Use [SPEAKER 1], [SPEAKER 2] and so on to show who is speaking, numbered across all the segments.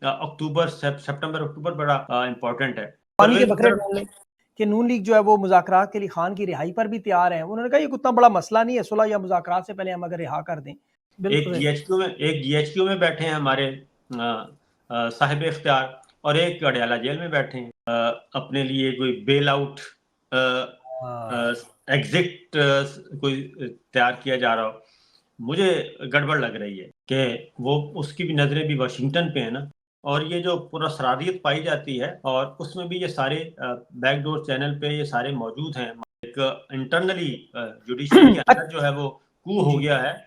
[SPEAKER 1] अक्टूबर सितंबर अक्टूबर बड़ा इम्पोर्टेंट है।
[SPEAKER 2] पानी के बकरे डाल लें कि नून लीग जो है वो मुज़ाकरात के लिए खान की रिहाई पर भी तैयार है। उन्होंने कहा ये उतना बड़ा मसला नहीं है, सुलह या मुज़ाकरात से पहले हम अगर रिहा कर दें।
[SPEAKER 1] एक जीएचक्यू में बैठे हैं हमारे साहिब इख्तियार, और एक अडयाला जेल में बैठे हैं, अपने लिए कोई बेल आउट एग्जिट कोई तैयार किया जा रहा हो। मुझे गड़बड़ लग रही है कि वो उसकी भी नजरें भी वाशिंगटन पे है ना, और ये जो पूरा शरारियत पाई जाती है, और उसमें भी ये सारे बैकडोर चैनल पे ये सारे मौजूद हैं। एक इंटरनली जुडिशरी के अंदर जो है वो कू हो गया है।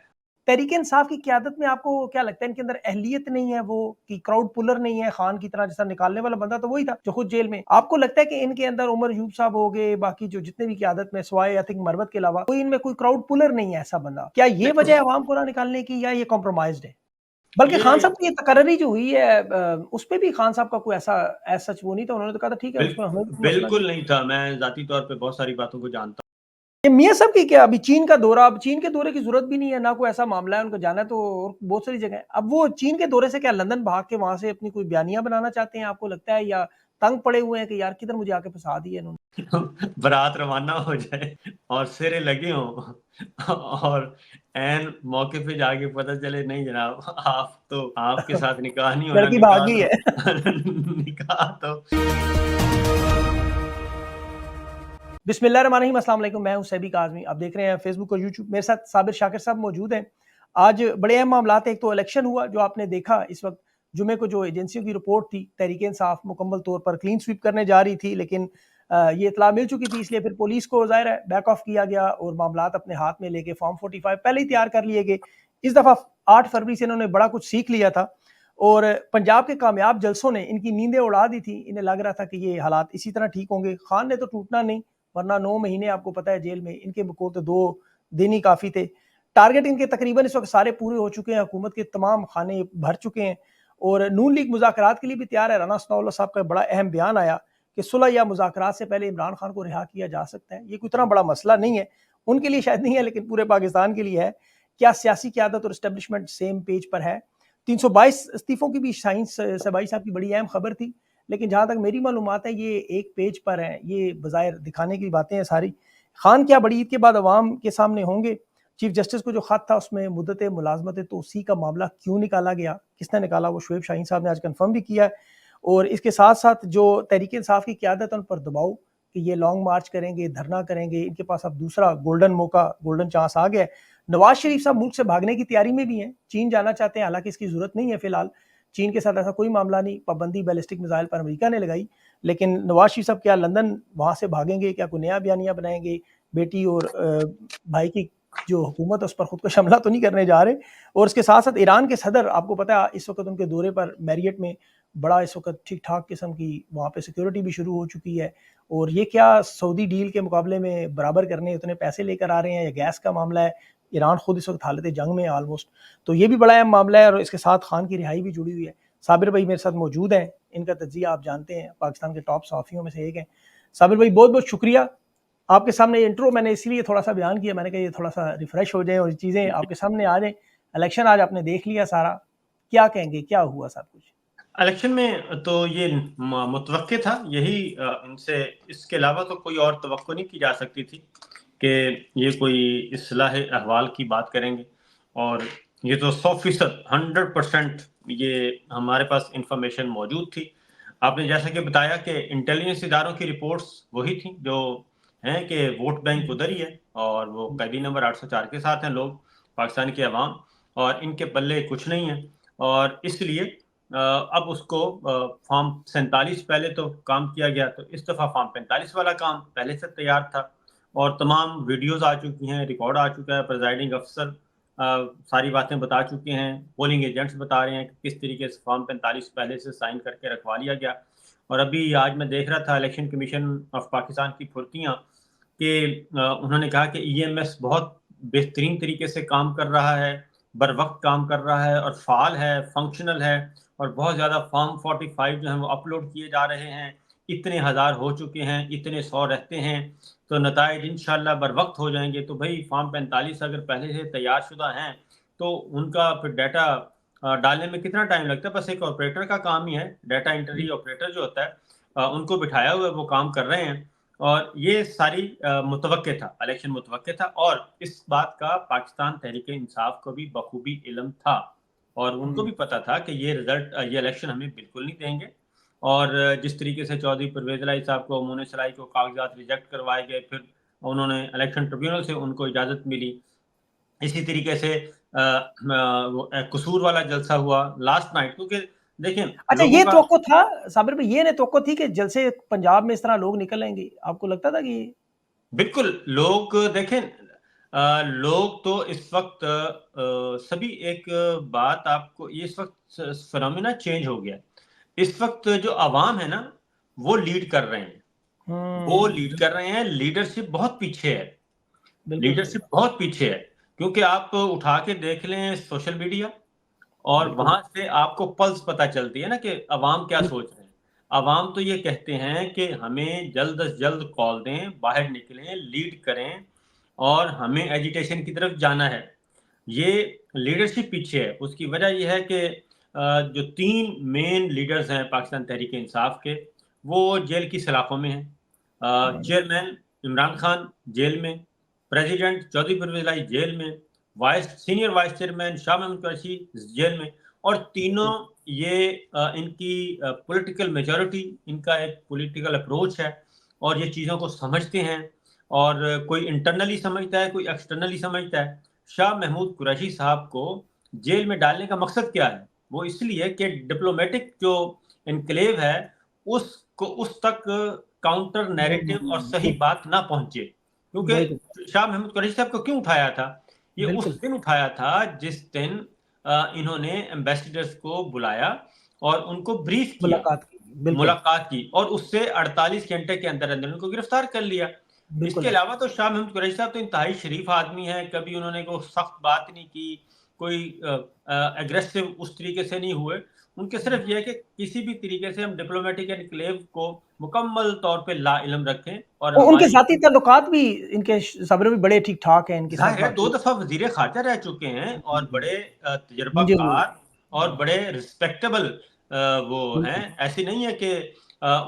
[SPEAKER 2] तहरीक इंसाफ की क़यादत में आपको क्या लगता है इनके अंदर अहलियत नहीं है, वो कि क्राउड पुलर नहीं है? खान की तरह जैसा निकालने वाला बंदा तो वही था जो खुद जेल में। आपको लगता है कि इनके अंदर उमर यूब साहब हो गए, बाकी जो जितने भी क़यादत में सिवाय आई थिंक मरवत के अलावा कोई इनमें कोई क्राउड पुलर नहीं है ऐसा बंदा? क्या ये वजह है अवाम को ना निकालने की, या ये कॉम्प्रोमाइज्ड है? बल्कि खान साहब की तकर्री जो हुई है उस पे भी खान साहब का कोई ऐसा सच वो नहीं था। उन्होंने तो कहा था ठीक है उसमें हमें
[SPEAKER 1] बिल्कुल नहीं था। मैं जाती तौर पे बहुत सारी बातों को जानता हूँ।
[SPEAKER 2] ये मियां साहब की क्या अभी चीन का दौरा, अब चीन के दौरे की जरूरत भी नहीं है, ना कोई ऐसा मामला है उनको जाना है तो, और बहुत सारी जगह है। अब वो चीन के दौरे से क्या लंदन भाग के वहां से अपनी कोई बयानियां बनाना चाहते हैं आपको लगता है, या तंग पड़े हुए हैं कि यार किधर मुझे आके फंसा दिया इन्होंने?
[SPEAKER 1] बारात रवाना हो जाए और सिरे लगे हों और एन मौके पे जाके पता चले नहीं जनाब आप तो आपके साथ निकाह नहीं होना,
[SPEAKER 2] लड़की भागी है।
[SPEAKER 1] निकाह तो
[SPEAKER 2] बिस्मिल्लाहिर्रहमानिर्रहीम, अस्सलाम वालेकुम। मैं हूं सैबी काज़मी, आप देख रहे हैं फेसबुक और यूट्यूब। मेरे साथ साबिर शाकिर साहब मौजूद हैं। आज बड़े अहम मामला थे। एक तो इलेक्शन हुआ जो आपने देखा, इस वक्त जुमे को जो एजेंसियों की रिपोर्ट थी, तहरीक इंसाफ मुकम्मल तौर पर क्लीन स्वीप करने जा रही थी, लेकिन ये इतला मिल चुकी थी, इसलिए फिर पुलिस को ज़ाहिर है बैक ऑफ किया गया और मामलात अपने हाथ में लेके फॉर्म 45 पहले ही तैयार कर लिए गए। इस दफ़ा 8 फरवरी से इन्होंने बड़ा कुछ सीख लिया था और पंजाब के कामयाब जलसों ने इनकी नींदें उड़ा दी थी। इन्हें लग रहा था कि ये हालात इसी तरह ठीक होंगे। खान ने तो टूटना नहीं, वरना 9 महीने आपको पता है जेल में, इनके को तो 2 दिन ही काफ़ी थे। टारगेट इनके तकरीबन इस वक्त सारे पूरे हो चुके हैं, हुकूमत के तमाम खाने भर चुके हैं और नून लीग मुज़ाकरात के लिए भी तैयार है। राना सनाउल्लाह साहब का बड़ा अहम बयान आया कि सुलह या मुज़ाकरात से पहले इमरान खान को रिहा किया जा सकता है। ये कोई इतना बड़ा मसला नहीं है, उनके लिए शायद नहीं है, लेकिन पूरे पाकिस्तान के लिए है। क्या सियासी क़यादत और एस्टेब्लिशमेंट सेम पेज पर है? 322 इस्तीफ़ों की भी शाहीन सबाई साहब की बड़ी अहम खबर थी, लेकिन जहाँ तक मेरी मालूमात है ये एक पेज पर है, ये बज़ाहिर दिखाने की बातें हैं सारी। खान क्या बड़ी ईद के बाद अवाम के सामने होंगे? चीफ जस्टिस को जो खत था उसमें मुद्दत मुलाजमत तोसी का मामला क्यों निकाला गया, किसने निकाला, वो शुएब शाहीन साहब ने आज कन्फर्म भी किया है। और इसके साथ साथ जो तहरीक इंसाफ की क़यादत है उन पर दबाव कि ये लॉन्ग मार्च करेंगे, धरना करेंगे, इनके पास अब दूसरा गोल्डन मौका, गोल्डन चांस आ गया है। नवाज शरीफ साहब मुल्क से भागने की तैयारी में भी हैं, चीन जाना चाहते हैं, हालांकि इसकी जरूरत नहीं है फिलहाल। चीन के साथ ऐसा कोई मामला नहीं, पाबंदी बैलिस्टिक मिसाइल पर अमेरिका ने लगाई, लेकिन नवाज शरीफ साहब क्या लंदन वहाँ से भागेंगे, क्या कोई नया बयानिया बनाएंगे, बेटी और भाई की जो हुकूमत है उस पर खुद को शमला तो नहीं करने जा रहे। और उसके साथ साथ ईरान के सदर, आपको पता है इस वक्त उनके दौरे पर मैरियट में बड़ा इस वक्त ठीक ठाक किस्म की वहाँ पे सिक्योरिटी भी शुरू हो चुकी है। और ये क्या सऊदी डील के मुकाबले में बराबर करने इतने पैसे लेकर आ रहे हैं, या गैस का मामला है, ईरान खुद इस वक्त हालत जंग में है ऑलमोस्ट, तो ये भी बड़ा अहम मामला है। और इसके साथ खान की रिहाई भी जुड़ी हुई है। साबिर भाई मेरे साथ मौजूद हैं, इनका तज्जिया आप जानते हैं, पाकिस्तान के टॉप सहाफ़ियों में से एक हैं। साबिर भाई बहुत बहुत शुक्रिया। आपके सामने इंट्रो मैंने इसीलिए थोड़ा सा बयान किया, मैंने कहा ये थोड़ा सा रिफ्रेश हो जाए और चीज़ें आपके सामने आ जाए। इलेक्शन आज आपने देख लिया सारा, क्या कहेंगे, क्या हुआ सब कुछ?
[SPEAKER 1] इलेक्शन में तो ये मुतवक्के था यही, इनसे इसके अलावा तो कोई और तवक्को नहीं की जा सकती थी कि ये कोई इस्लाह अहवाल की बात करेंगे। और ये तो 100% 100% ये हमारे पास इंफॉर्मेशन मौजूद थी। आपने जैसा कि बताया कि इंटेलिजेंस इदारों की रिपोर्ट्स वही थी जो हैं कि वोट बैंक उधर ही है, और वो कैदी नंबर 804 के साथ हैं लोग, पाकिस्तान के अवाम, और इनके पल्ले कुछ नहीं है। और इसलिए अब उसको फॉर्म 47 पहले तो काम किया गया, तो इस दफ़ा फॉर्म 45 वाला काम पहले से तैयार था, और तमाम वीडियोस आ चुकी हैं, रिकॉर्ड आ चुका है, प्रिजाइडिंग अफसर सारी बातें बता चुके हैं, पोलिंग एजेंट्स बता रहे हैं कि किस तरीके से फॉर्म 45 पहले से साइन करके रखवा लिया गया। और अभी आज मैं देख रहा था इलेक्शन कमीशन ऑफ पाकिस्तान की फुर्तियाँ कि उन्होंने कहा कि ईएमएस बहुत बेहतरीन तरीके से काम कर रहा है, बर वक्त काम कर रहा है और फ़ाल है, फंक्शनल है, और बहुत ज़्यादा फॉर्म 45 जो हैं वो अपलोड किए जा रहे हैं। इतने हज़ार हो चुके हैं, इतने 100 रहते हैं, तो नताइज इंशाल्लाह बर वक्त हो जाएंगे। तो भाई फॉर्म 45 अगर पहले से तैयार शुदा हैं तो उनका फिर डाटा डालने में कितना टाइम लगता है, बस एक ऑपरेटर का काम ही है, डाटा एंट्री ऑपरेटर जो होता है, उनको बिठाया हुआ है, वो काम कर रहे हैं। और ये सारी मुतवक्के था, इलेक्शन मुतवक्के था, और इस बात का पाकिस्तान तहरीक इंसाफ को भी बखूबी इल्म था, और उनको भी पता था कि ये रिजल्ट, ये इलेक्शन हमें बिल्कुल नहीं देंगे। और जिस तरीके से चौधरी परवेज इलाही साहब को, मोने सलाई को कागजात रिजेक्ट करवाए गए, फिर उन्होंने इलेक्शन ट्रिब्यूनल से उनको इजाज़त मिली, इसी तरीके से वो कसूर वाला जलसा हुआ लास्ट नाइट, क्योंकि देखें
[SPEAKER 2] अच्छा,
[SPEAKER 1] लोगों
[SPEAKER 2] ये
[SPEAKER 1] का
[SPEAKER 2] तवक्को था साबिर भाई, ये नहीं तवक्को थी कि जलसे पंजाब में इस तरह लोग निकलेंगे? आपको लगता था कि
[SPEAKER 1] बिल्कुल लोग देखें, लोग तो इस वक्त सभी एक बात आपको, ये इस वक्त फिनोमिना चेंज हो गया। इस वक्त जो अवाम है ना, वो लीड कर रहे हैं, वो लीड कर रहे हैं, लीडरशिप बहुत पीछे है,
[SPEAKER 2] बिल्कुल सही
[SPEAKER 1] लीडरशिप
[SPEAKER 2] बात,
[SPEAKER 1] बहुत पीछे है। क्योंकि आप उठा के देख लें सोशल मीडिया, और
[SPEAKER 2] बिल्कुल,
[SPEAKER 1] वहां से आपको पल्स पता चलती है ना कि अवाम क्या
[SPEAKER 2] बिल्कुल,
[SPEAKER 1] सोच रहे हैं। अवाम तो ये कहते हैं कि हमें जल्द से जल्द कॉल दें, बाहर निकलें, लीड करें, और हमें एजिटेशन की तरफ जाना है। ये लीडरशिप पीछे है। उसकी वजह यह है कि जो तीन मेन लीडर्स हैं पाकिस्तान तहरीक इंसाफ के, वो जेल की सलाखों में हैं। चेयरमैन इमरान खान जेल में, प्रेसिडेंट चौधरी परवेज इलाही जेल में, senior vice chairman Shah Mahmood Qureshi jail में। और तीनों, ये इनकी पॉलिटिकल मेजॉरिटी, इनका एक पॉलिटिकल अप्रोच है, और ये चीज़ों को समझते हैं, और कोई इंटरनली समझता है, कोई एक्सटर्नली समझता है। शाह महमूद कुरैशी साहब को जेल में डालने का मकसद क्या है? वो इसलिए कि डिप्लोमेटिक जो इनक्लेव है, उसको उस तक काउंटर नैरेटिव और सही बात ना पहुंचे।
[SPEAKER 2] बिल्कुल,
[SPEAKER 1] क्योंकि शाह महमूद कुरैशी साहब को क्यों उठाया था? ये
[SPEAKER 2] बिल्कुल,
[SPEAKER 1] उस दिन उठाया था जिस दिन इन्होंने एम्बेसडर्स को बुलाया और उनको ब्रीफ किया,
[SPEAKER 2] मुलाकात की, बिल्कुल,
[SPEAKER 1] मुलाकात की, और उससे 48 घंटे के अंदर अंदर उनको गिरफ्तार कर लिया।
[SPEAKER 2] बिल्कुल
[SPEAKER 1] इसके
[SPEAKER 2] है।
[SPEAKER 1] अलावा तो शाह महमूद कुरैशी साहब तो इंतहाई शरीफ आदमी है, कभी उन्होंने कोई सख्त बात नहीं की, कोई एग्रेसिव उस तरीके से नहीं हुए। उनके सिर्फ यह है कि किसी भी तरीके से हम डिप्लोमेटिक एनक्लेव को मुकम्मल तौर पे ला इल्म रखें, और
[SPEAKER 2] और उनके
[SPEAKER 1] हमारी,
[SPEAKER 2] साथी ताल्लुकात भी इनके साबिर भी बड़े ठीक-ठाक हैं इनके साथ
[SPEAKER 1] जाहिर है दो
[SPEAKER 2] बाकी।
[SPEAKER 1] दफा वजीर खारजा रह चुके हैं,
[SPEAKER 2] जी,
[SPEAKER 1] और
[SPEAKER 2] जी,
[SPEAKER 1] बड़े
[SPEAKER 2] मुझे
[SPEAKER 1] तजर्बाकार और बड़े रिस्पेक्टेबल वो हैं।
[SPEAKER 2] बिल्कुल,
[SPEAKER 1] ऐसी नहीं है कि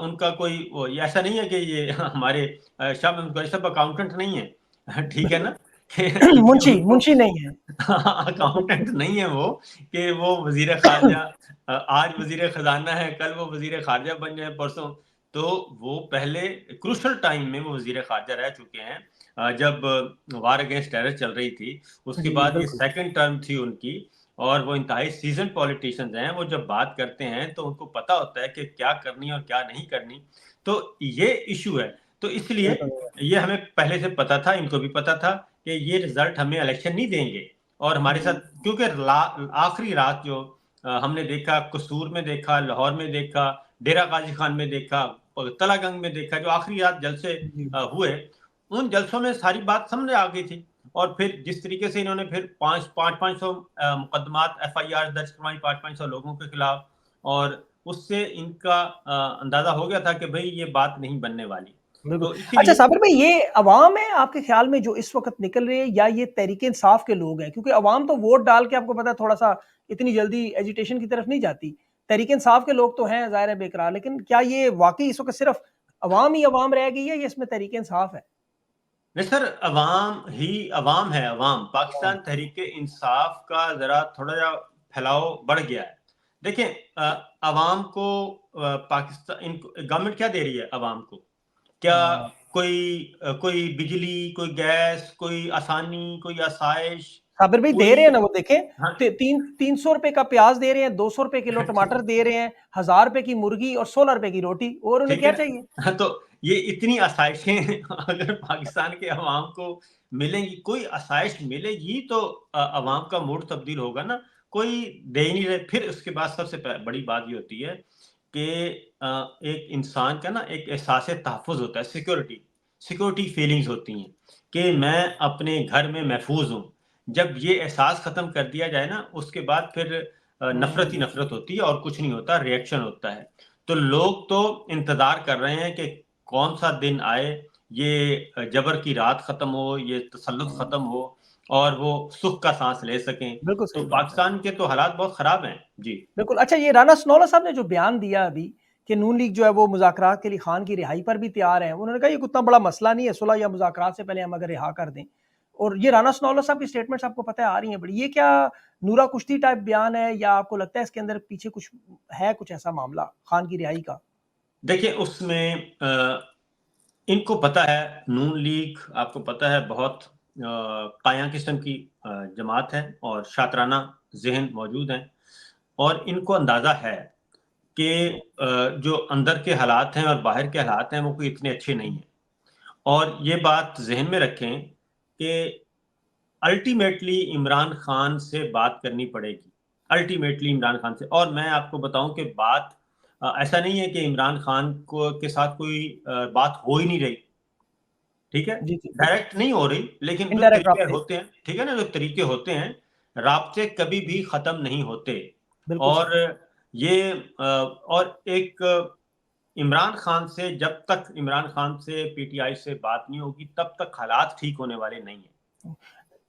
[SPEAKER 1] उनका कोई ये ऐसा नहीं है कि ये हमारे शाह महमूद कुरैशी साहब अकाउंटेंट नहीं है ठीक है ना, कि
[SPEAKER 2] मुंशी
[SPEAKER 1] उनको
[SPEAKER 2] मुंशी नहीं है।
[SPEAKER 1] अकाउंटेंट नहीं है वो, कि वो वजीर खारजा, आज वजीर खजाना है, कल वो वजीर खारजा बन जाए, परसों। तो वो पहले क्रूशल टाइम में वो वजीर खारजा रह चुके हैं, जब वार अगेंस्ट टेरर चल रही थी। उसके
[SPEAKER 2] जी,
[SPEAKER 1] बाद ये
[SPEAKER 2] बिल्कुल,
[SPEAKER 1] सेकंड टर्म थी उनकी, और वो इंतहाई सीजन पॉलिटिशियंस हैं। वो जब बात करते हैं तो उनको पता होता है कि क्या करनी और क्या नहीं करनी। तो ये इशू है। तो इसलिए
[SPEAKER 2] बिल्कुल,
[SPEAKER 1] ये हमें पहले से पता था, इनको भी पता था कि ये रिजल्ट हमें इलेक्शन नहीं देंगे। और हमारे साथ, क्योंकि आखिरी रात जो हमने देखा, कसूर में देखा, लाहौर में देखा, डेरा गाजी खान में देखा, तलागंग में देखा, जो आखिरी रात जलसे
[SPEAKER 2] जी,
[SPEAKER 1] हुए, उन जलसों में सारी बात सामने आ गई थी। और फिर जिस तरीके से इन्होंने फिर 500 मुकदमात FIR दर्ज करवाई 500 लोगों के खिलाफ, और उससे इनका अंदाजा हो गया था कि भाई ये बात नहीं बनने वाली।
[SPEAKER 2] बिल्कुल।
[SPEAKER 1] तो
[SPEAKER 2] अच्छा
[SPEAKER 1] इसीलिए,
[SPEAKER 2] साबिर भाई, ये अवाम है आपके ख्याल में जो इस वक़्त निकल रही है, या ये तहरीक-ए-इंसाफ के लोग हैं? क्योंकि अवाम तो वोट डाल के आपको पता है थोड़ा-सा इतनी जल्दी एजिटेशन की तरफ नहीं जाती। तहरीक-ए-इंसाफ के लोग तो हैं ज़ाहिर है बेकरार, लेकिन क्या ये वाक़ई इस वक़्त सिर्फ अवाम ही अवाम रह गई है या इसमें तहरीक-ए-इंसाफ है?
[SPEAKER 1] नहीं सर, अवाम ही अवाम है। अवाम
[SPEAKER 2] अवाम,
[SPEAKER 1] पाकिस्तान तहरीक इंसाफ का जरा थोड़ा सा फैलाव बढ़ गया है। देखें, अवाम को पाकिस्तान, इनको गवर्नमेंट क्या दे रही है अवाम को? क्या
[SPEAKER 2] हाँ।
[SPEAKER 1] कोई बिजली, कोई गैस, कोई आसानी, कोई आसाइश,
[SPEAKER 2] साबिर भाई दे
[SPEAKER 1] कोई,
[SPEAKER 2] रहे हैं ना, वो देखें,
[SPEAKER 1] हाँ,
[SPEAKER 2] 300 रुपए का प्याज दे रहे हैं, 200 रुपए किलो टमाटर दे रहे हैं, 1000 रुपए की मुर्गी और 16 रुपए की रोटी, और उन्हें
[SPEAKER 1] ठीक है
[SPEAKER 2] क्या
[SPEAKER 1] ना?
[SPEAKER 2] चाहिए?
[SPEAKER 1] हाँ, तो ये इतनी आसाइशें अगर पाकिस्तान के अवाम को मिलेंगी, कोई आसाइश मिलेगी, तो अवाम का मूड तब्दील होगा ना। कोई दे ही नहीं रहे। फिर उसके बाद सबसे बड़ी बात ये होती है कि एक इंसान का ना एक एहसास तहफ़्फ़ुज़ होता है, सिक्योरिटी, सिक्योरिटी फीलिंग्स होती हैं कि मैं अपने घर में महफूज हूँ। जब ये एहसास ख़त्म कर दिया जाए ना, उसके बाद फिर नफ़रत ही
[SPEAKER 2] हुँ,
[SPEAKER 1] नफ़रत होती है, और कुछ नहीं होता, रिएक्शन होता है। तो लोग तो इंतजार कर रहे हैं कि कौन सा दिन आए, ये जबर की रात खत्म हो, ये तसल्लुत
[SPEAKER 2] हुँ,
[SPEAKER 1] खत्म हो, और वो सुख का सांस ले सकें।
[SPEAKER 2] बिल्कुल
[SPEAKER 1] तो
[SPEAKER 2] सही बात है।
[SPEAKER 1] पाकिस्तान के तो हालात बहुत खराब हैं जी।
[SPEAKER 2] बिल्कुल, अच्छा ये राना सनोल्ला साहब ने जो बयान दिया अभी कि नून लीग जो है वो मुज़ाकरात के लिए खान की रिहाई पर भी तैयार है। उन्होंने कहा ये उतना बड़ा मसला नहीं है, सुलह या मुज़ाकरात से पहले हम अगर रिहा कर दें। और ये राना सनोल्ला साहब की स्टेटमेंट्स आपको पता है आ रही हैं बड़ी। ये क्या नूरा कुश्ती टाइप बयान है या आपको लगता है इसके अंदर पीछे कुछ है, कुछ ऐसा मामला खान की रिहाई का?
[SPEAKER 1] देखिए उसमें इनको पता है, नून लीग आपको पता है बहुत काया किस्म की जमात है और शातराना ज़हन मौजूद हैं, और इनको अंदाज़ा है कि जो अंदर के हालात हैं और बाहर के हालात हैं वो कोई इतने अच्छे नहीं हैं। और ये बात ज़हन में रखें कि अल्टीमेटली इमरान खान से बात करनी पड़ेगी, अल्टीमेटली इमरान खान से। और मैं आपको बताऊं कि बात ऐसा नहीं है कि इमरान खान को के साथ कोई बात हो ही नहीं रही, ठीक है,
[SPEAKER 2] जी, जी।
[SPEAKER 1] डायरेक्ट नहीं हो रही, लेकिन जो
[SPEAKER 2] इनडायरेक्ट
[SPEAKER 1] तरीके
[SPEAKER 2] राब्ते।
[SPEAKER 1] होते हैं, ठीक है ना, जो तरीके होते हैं, राब्ते कभी भी खत्म नहीं होते।
[SPEAKER 2] बिल्कुल
[SPEAKER 1] और
[SPEAKER 2] सही।
[SPEAKER 1] ये और एक इमरान खान से, जब तक इमरान खान से पीटीआई से बात नहीं होगी तब तक हालात ठीक होने वाले नहीं है।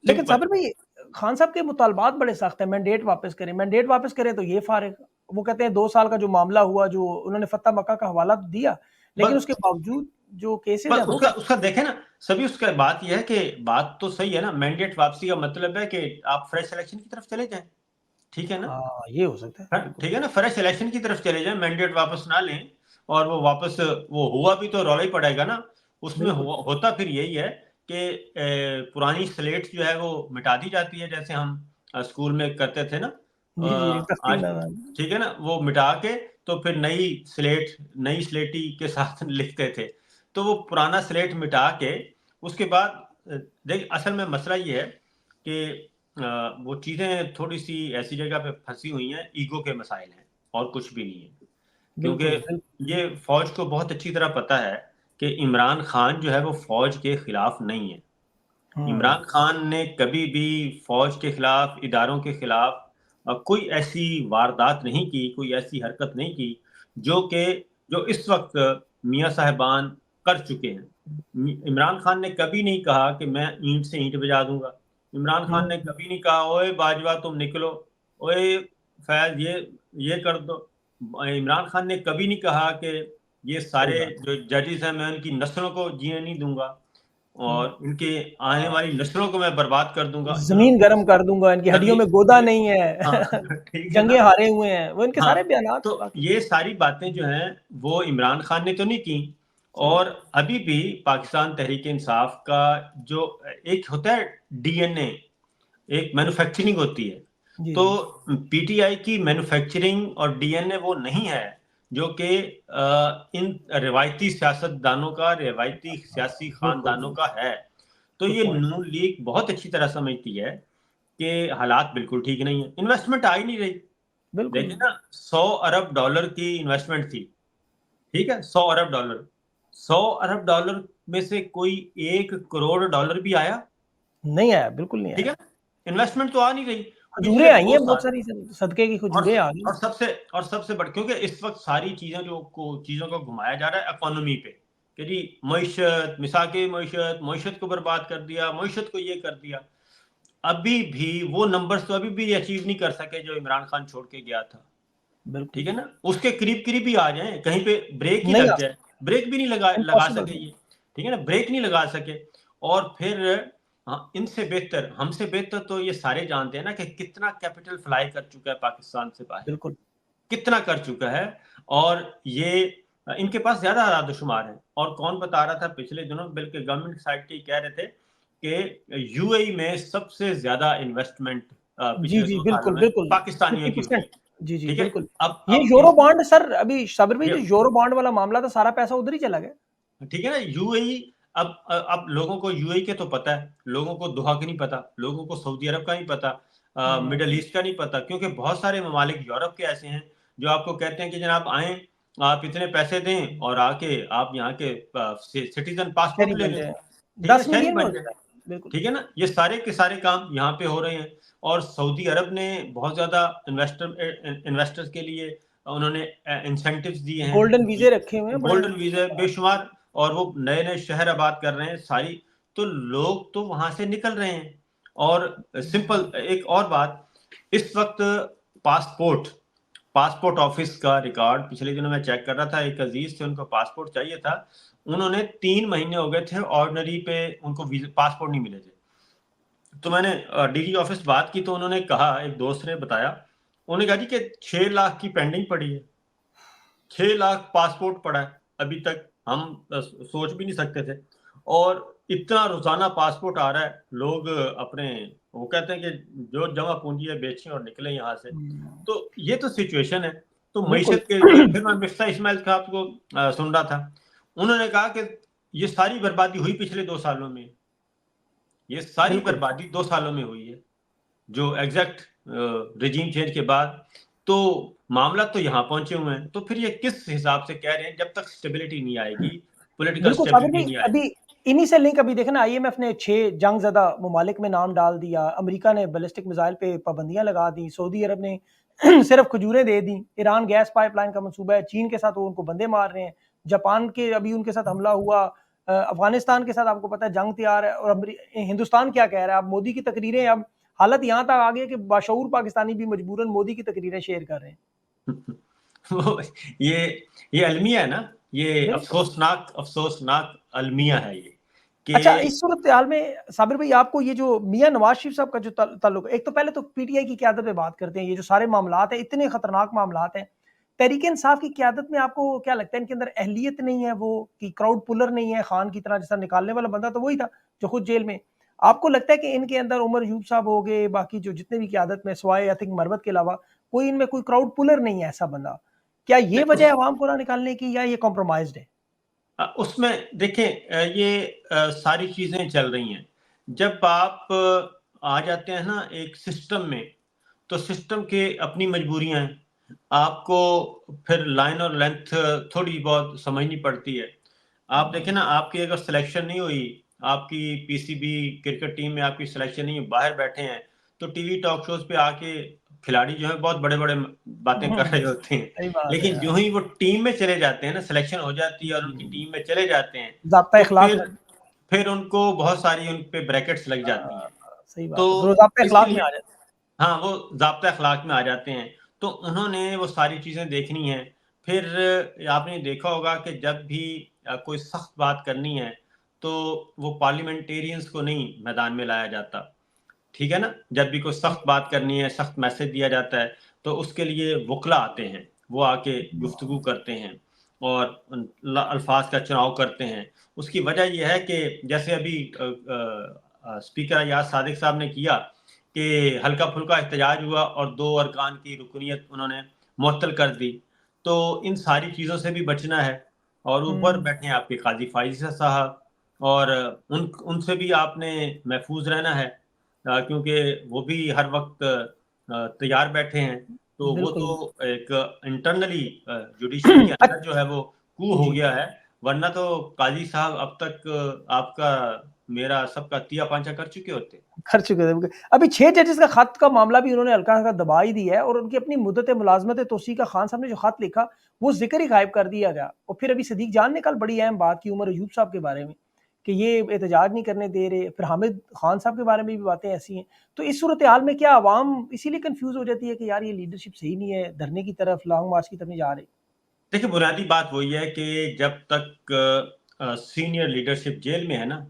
[SPEAKER 2] लेकिन
[SPEAKER 1] सिंपल।
[SPEAKER 2] साबिर भाई खान साहब के मुतालबात बड़े सख्त हैं, मैंडेट वापस करें, मैंडेट वापस करें तो ये फारिग। वो कहते हैं 2 साल का जो मामला हुआ, जो उन्होंने फतह मक्का का हवाला तो दिया, लेकिन
[SPEAKER 1] बस
[SPEAKER 2] उसके बावजूद जो केसेज़
[SPEAKER 1] बस
[SPEAKER 2] हैं वो
[SPEAKER 1] उसका
[SPEAKER 2] कैसे?
[SPEAKER 1] उसका देखें ना, सभी उसका बात यह है कि बात तो सही है ना, मैंडेट वापसी का मतलब है कि आप फ्रेश इलेक्शन की तरफ चले जाएं, ठीक है ना।
[SPEAKER 2] हाँ, ये हो सकता है,
[SPEAKER 1] हाँ,
[SPEAKER 2] बिल्कुल।
[SPEAKER 1] ठीक है ना, फ्रेश इलेक्शन की तरफ चले जाएं, मैंडेट वापस ना लें। और वो वापस वो हुआ भी तो रौला ही पड़ेगा ना। उसमें
[SPEAKER 2] बिल्कुल।
[SPEAKER 1] होता फिर यही है कि पुरानी स्लेट जो है वो मिटा दी जाती है, जैसे हम स्कूल में करते थे ना।
[SPEAKER 2] जी, जी, एक तख्ती
[SPEAKER 1] आज,
[SPEAKER 2] में
[SPEAKER 1] ठीक है ना, वो मिटा के तो फिर नई स्लेटी के साथ लिखते थे। तो वो पुराना स्लेट मिटा के उसके बाद देख, असल में मसला ये है कि वो चीज़ें थोड़ी-सी ऐसी जगह पे फँसी हुई हैं, ईगो के मसाइल हैं, और कुछ भी नहीं है।
[SPEAKER 2] बिल्कुल,
[SPEAKER 1] क्योंकि ये फ़ौज को बहुत अच्छी तरह पता है कि इमरान खान जो है वो फ़ौज के खिलाफ नहीं है।
[SPEAKER 2] हुँ,
[SPEAKER 1] इमरान खान ने कभी भी फ़ौज के खिलाफ, इदारों के खिलाफ कोई ऐसी वारदात नहीं की, कोई ऐसी हरकत नहीं की, जो कि जो इस वक़्त मियाँ साहिबान कर चुके हैं। इमरान खान ने कभी नहीं कहा कि मैं ईंट से ईंट बजा दूँगा। इमरान खान ने
[SPEAKER 2] हुँ,
[SPEAKER 1] कभी नहीं कहा, ओए बाजवा तुम निकलो, ओए फैज़ ये कर दो। इमरान खान ने कभी नहीं कहा कि ये
[SPEAKER 2] सही
[SPEAKER 1] सारे
[SPEAKER 2] बात है।
[SPEAKER 1] जो जजेस हैं, मैं उनकी नस्लों को जीने नहीं दूँगा
[SPEAKER 2] हुँ,
[SPEAKER 1] और इनके आने
[SPEAKER 2] हाँ,
[SPEAKER 1] वाली नस्लों को मैं बर्बाद कर दूँगा।
[SPEAKER 2] ज़मीन गरम कर दूँगा, इनकी हड्डियों
[SPEAKER 1] ज़मीन
[SPEAKER 2] में गोदा
[SPEAKER 1] ये
[SPEAKER 2] नहीं
[SPEAKER 1] हाँ,
[SPEAKER 2] है,
[SPEAKER 1] ठीक है
[SPEAKER 2] जंगें
[SPEAKER 1] ना?
[SPEAKER 2] हारे हुए हैं, वो इनके सारे
[SPEAKER 1] हाँ,
[SPEAKER 2] बयानात
[SPEAKER 1] तो
[SPEAKER 2] वाक़ई
[SPEAKER 1] ये सारी बातें जो हैं वो इमरान खान ने तो नहीं की।
[SPEAKER 2] सही
[SPEAKER 1] और
[SPEAKER 2] है।
[SPEAKER 1] अभी भी पाकिस्तान तहरीक-ए-इंसाफ का जो एक होता है डीएनए, एक मैन्युफैक्चरिंग होती है।
[SPEAKER 2] जी,
[SPEAKER 1] तो
[SPEAKER 2] जी,
[SPEAKER 1] पीटीआई की मैन्युफैक्चरिंग और डीएनए वो नहीं है जो कि इन रिवायती सियासतदानों का, रिवायती सियासी
[SPEAKER 2] बिल्कुल,
[SPEAKER 1] खानदानों का
[SPEAKER 2] बिल्कुल,
[SPEAKER 1] है। तो
[SPEAKER 2] गुड
[SPEAKER 1] ये
[SPEAKER 2] पॉइंट।
[SPEAKER 1] नून लीग बहुत अच्छी तरह समझती है कि हालात बिल्कुल ठीक नहीं है। इन्वेस्टमेंट आ ही नहीं रही।
[SPEAKER 2] बिल्कुल,
[SPEAKER 1] देखिए ना, 100 अरब डॉलर की इन्वेस्टमेंट थी, ठीक है? 100 अरब डॉलर। 100 अरब डॉलर में से कोई 1 करोड़ डॉलर भी आया?
[SPEAKER 2] नहीं आया, बिल्कुल नहीं
[SPEAKER 1] ठीक
[SPEAKER 2] आया।
[SPEAKER 1] है? इन्वेस्टमेंट तो आ नहीं रही
[SPEAKER 2] खजूरें
[SPEAKER 1] पिछले
[SPEAKER 2] आई
[SPEAKER 1] 2
[SPEAKER 2] हैं बहुत
[SPEAKER 1] साल।
[SPEAKER 2] सारी सदके की
[SPEAKER 1] और
[SPEAKER 2] खजूरें आ गई।
[SPEAKER 1] सबसे बड़ क्योंकि इस वक़्त सारी चीज़ों को घुमाया जा रहा है इकोनॉमी पे, कि जी मईशत, मिसाके मईशत को बर्बाद कर दिया, मईशत को ये कर दिया। अभी भी वो नंबर्स तो अभी भी अचीव नहीं कर सके जो इमरान खान छोड़ के गया था।
[SPEAKER 2] बिल्कुल,
[SPEAKER 1] ठीक है ना? उसके करीब-करीब ही आ जाएँ, कहीं पे ब्रेक ही
[SPEAKER 2] नहीं
[SPEAKER 1] लग
[SPEAKER 2] आ
[SPEAKER 1] जाए।
[SPEAKER 2] सकता,
[SPEAKER 1] ब्रेक भी नहीं लगा
[SPEAKER 2] इम्पॉसिबल
[SPEAKER 1] सके
[SPEAKER 2] है।
[SPEAKER 1] ये, ठीक है ना? ब्रेक नहीं लगा सके। और फिर इनसे बेहतर, हमसे बेहतर तो ये सारे जानते हैं ना कि कितना कैपिटल फ्लाई कर चुका है पाकिस्तान से बाहर,
[SPEAKER 2] बिल्कुल,
[SPEAKER 1] कितना कर चुका है। और ये इनके पास ज़्यादा आदाद-ओ-शुमार है। और कौन बता रहा था पिछले दिनों, बल्कि गवर्नमेंट साइड के ही कह रहे थे कि यूएई में सबसे ज़्यादा इन्वेस्टमेंट
[SPEAKER 2] जी,
[SPEAKER 1] पिछले
[SPEAKER 2] जी,
[SPEAKER 1] 2 सालों
[SPEAKER 2] बिल्कुल,
[SPEAKER 1] में
[SPEAKER 2] बिल्कुल,
[SPEAKER 1] पाकिस्तानियों की हुई
[SPEAKER 2] 50%।
[SPEAKER 1] है।
[SPEAKER 2] जी, जी,
[SPEAKER 1] ठीक है?
[SPEAKER 2] बिल्कुल। ये
[SPEAKER 1] अब
[SPEAKER 2] यूरो
[SPEAKER 1] इन
[SPEAKER 2] बॉन्ड सर अभी साबिर भाई
[SPEAKER 1] ये
[SPEAKER 2] जो यूरो बॉन्ड वाला मामला था, सारा पैसा उधर ही चला गया।
[SPEAKER 1] ठीक है ना, यूएई। अब लोगों को यूएई के तो पता है, लोगों को दोहा का नहीं पता, लोगों को सऊदी अरब का नहीं पता, मिडल
[SPEAKER 2] हुँ,
[SPEAKER 1] ईस्ट का नहीं पता, क्योंकि बहुत सारे ममालिक यूरोप के ऐसे हैं जो आपको कहते हैं कि जनाब आएँ, आप इतने पैसे दें और आके आप यहाँ के सिटीज़न
[SPEAKER 2] शहरी
[SPEAKER 1] पासपोर्ट ले
[SPEAKER 2] बन
[SPEAKER 1] लें।
[SPEAKER 2] जाए।
[SPEAKER 1] ठीक है ना?
[SPEAKER 2] 10
[SPEAKER 1] शहरी
[SPEAKER 2] मिलियन में हो
[SPEAKER 1] बन जाएँ।
[SPEAKER 2] जाता है। बिल्कुल,
[SPEAKER 1] ठीक है ना? ये सारे के सारे काम यहाँ पे हो रहे हैं। और सऊदी अरब ने बहुत ज़्यादा इन्वेस्टर्स के लिए उन्होंने इंसेंटिव्स दिए हैं।
[SPEAKER 2] गोल्डन वीज़े रखे हुए हैं बड़े।
[SPEAKER 1] गोल्डन वीज़ा बेशुमार, और वो नए-नए शहर आबाद कर रहे हैं सारी। तो लोग तो वहाँ से निकल रहे हैं। और सिंपल एक और बात, इस वक्त पासपोर्ट ऑफिस का रिकॉर्ड पिछले दिनों मैं चेक कर रहा था, एक अजीज थे, उनको पासपोर्ट चाहिए था, उन्होंने 3 महीने हो गए थे ऑर्डिनरी पे, उनको पासपोर्ट नहीं मिले थे। तो मैंने डीजी ऑफिस बात की तो उन्होंने कहा, एक दोस्त ने बताया, उन्होंने कहा जी कि 6 लाख की पेंडिंग पड़ी है, 6 लाख पासपोर्ट पड़ा है अभी तक, हम सोच भी नहीं सकते थे। और इतना रोजाना पासपोर्ट आ रहा है, लोग अपने, वो कहते हैं कि जो जमा पूंजी है बेचें और निकलें यहाँ से। तो ये तो सिचुएशन है। तो
[SPEAKER 2] बिल्कुल।
[SPEAKER 1] मईशत के फिर मैं मिफ्ता इस्माइल साहब को सुन रहा था, उन्होंने कहा कि ये सारी बर्बादी हुई पिछले 2 सालों में, ये सारी
[SPEAKER 2] बिल्कुल।
[SPEAKER 1] बर्बादी 2 सालों में हुई है, जो एग्जैक्ट रिजीम चेंज के बाद। तो मामला तो यहाँ पहुंचे हुए हैं, तो फिर ये किस हिसाब से कह रहे हैं, जब तक स्टेबिलिटी नहीं आएगी, पॉलिटिकल
[SPEAKER 2] बिल्कुल साबिर
[SPEAKER 1] स्टेबिलिटी
[SPEAKER 2] भाई,
[SPEAKER 1] नहीं आएगी।
[SPEAKER 2] अभी इन्हीं से लिंक अभी देखे ना, आईएमएफ ने 6 जंगज़दा ममालिक में नाम डाल दिया, अमेरिका ने बैलिस्टिक मिसाइल पे पाबंदियां लगा दी, सऊदी अरब ने सिर्फ खजूरें दे दी, ईरान गैस पाइपलाइन का मंसूबा है, चीन के साथ वो उनको बंदे मार रहे हैं, जापान के अभी उनके साथ हमला हुआ, अफगानिस्तान के साथ आपको पता है जंग तैयार है, और हिंदुस्तान क्या कह रहा है, अब मोदी की तकरीरें, अब हालत यहाँ तक आ गई है कि बाशऊर पाकिस्तानी भी मजबूरन मोदी की तकरीरें शेयर कर रहे हैं।
[SPEAKER 1] वो ये अलमिया है ना, ये
[SPEAKER 2] बिल्कुल।
[SPEAKER 1] अफसोसनाक अलमिया है ये
[SPEAKER 2] अच्छा,
[SPEAKER 1] कि
[SPEAKER 2] इस सूरत-ए-हाल में साबिर भाई, आपको ये जो मियाँ नवाज़ शरीफ साहब का जो ताल्लुक है, एक तो पहले तो पीटीआई की क़यादत पे बात करते हैं, ये जो सारे मामलात हैं, इतने खतरनाक मामलात हैं। तहरीक-ए-इंसाफ की क़यादत में आपको क्या लगता है, इनके अंदर अहलियत नहीं है, वो कि क्राउड पुलर नहीं है, खान की तरह, जैसा निकालने वाला बंदा तो वही था, जो खुद जेल में। आपको लगता है कि इनके अंदर उमर अयूब साहब हो गए, बाकी जो जितने भी क़यादत में, सिवाय आई थिंक मरवत के अलावा, कोई इनमें कोई क्राउड पुलर नहीं है ऐसा बंदा। क्या ये वजह है अवाम को ना निकालने की, या ये कॉम्प्रोमाइज़्ड है?
[SPEAKER 1] उसमें देखें, ये सारी चीजें चल रही हैं। जब आप आ जाते हैं ना एक सिस्टम में, तो सिस्टम के अपनी मजबूरियां हैं, आपको फिर लाइन और लेंथ थोड़ी बहुत समझनी पड़ती है। आप देखें ना, आपकी अगर सिलेक्शन नहीं हुई, आपकी पीसीबी क्रिकेट टीम में आपकी सिलेक्शन नहीं हुई, बाहर बैठे हैं, तो टीवी टॉक शोज पे आके खिलाड़ी जो है बहुत बड़े बड़े बातें कर रहे होते हैं,
[SPEAKER 2] सही बात है
[SPEAKER 1] लेकिन
[SPEAKER 2] यार।
[SPEAKER 1] जो ही वो टीम में चले जाते हैं ना, सिलेक्शन हो जाती है और उनकी
[SPEAKER 2] हुँ।
[SPEAKER 1] टीम में चले जाते हैं,
[SPEAKER 2] ज़ाब्ता
[SPEAKER 1] तो
[SPEAKER 2] इखलाक में।
[SPEAKER 1] फिर उनको बहुत सारी उन पे ब्रैकेट्स लग जाती हैं।
[SPEAKER 2] सही
[SPEAKER 1] तो
[SPEAKER 2] बात है। फिर वो ज़ाब्ता इखलाक में
[SPEAKER 1] इसलिए
[SPEAKER 2] आ जाता है।
[SPEAKER 1] हाँ, वो ज़ाब्ता अख़लाक में आ जाते हैं। तो उन्होंने वो सारी चीज़ें देखनी हैं। फिर आपने देखा होगा कि जब भी कोई सख्त बात करनी है, तो वो पार्लियामेंटेरियंस को नहीं मैदान में लाया जाता। ठीक है ना? जब भी कोई सख्त बात करनी है, सख्त मैसेज दिया जाता है, तो उसके लिए वुकला आते हैं। वो आके गुफ्तगू करते हैं और अल्फाज का चुनाव करते हैं। उसकी वजह ये है कि जैसे अभी स्पीकर अयाज सादिक साहब ने किया कि हल्का-फुल्का एहतजाज हुआ और 2 अरकान की रुकनीत उन्होंने मुअत्तल कर दी। तो इन सारी चीज़ों से भी बचना है, और ऊपर
[SPEAKER 2] हुँ।
[SPEAKER 1] बैठे हैं आपके काज़ी फ़ाइज़ साहब, और उनसे भी आपने महफूज़ रहना है, क्योंकि वो भी हर वक़्त तैयार बैठे हैं। तो वो
[SPEAKER 2] बिल्कुल।
[SPEAKER 1] तो एक इंटरनली जुडिशरी के
[SPEAKER 2] अच
[SPEAKER 1] अंदर जो है वो कू हो
[SPEAKER 2] जी।
[SPEAKER 1] गया है, वरना तो काज़ी साहब अब तक आपका मेरा सबका तिया-पांचा कर चुके होते।
[SPEAKER 2] कर चुके थे बिल्कुल। अभी 6 जजेस का खत का मामला भी उन्होंने हल्का-हल्का दबा ही दिया है, और उनकी अपनी मुद्दत मुलाज़मत तोसी का खान साहब ने जो खत लिखा, वो ज़िक्र ही गायब कर दिया गया। और फिर अभी सदीक जान ने कल बड़ी अहम बात की उमर अयूब साहब के बारे में, कि ये एहतजाज नहीं करने दे रहे। फिर हामिद खान साहब के बारे में भी बातें ऐसी हैं। तो इस सूरत-ए-हाल में क्या अवाम इसीलिए कन्फ्यूज़ हो जाती है कि यार ये लीडरशिप सही नहीं है, धरने की तरफ, लॉन्ग मार्च की तरफ नहीं जा रहे?
[SPEAKER 1] देखिए, बुनियादी बात वही है कि जब तक सीनियर लीडरशिप जेल में है ना,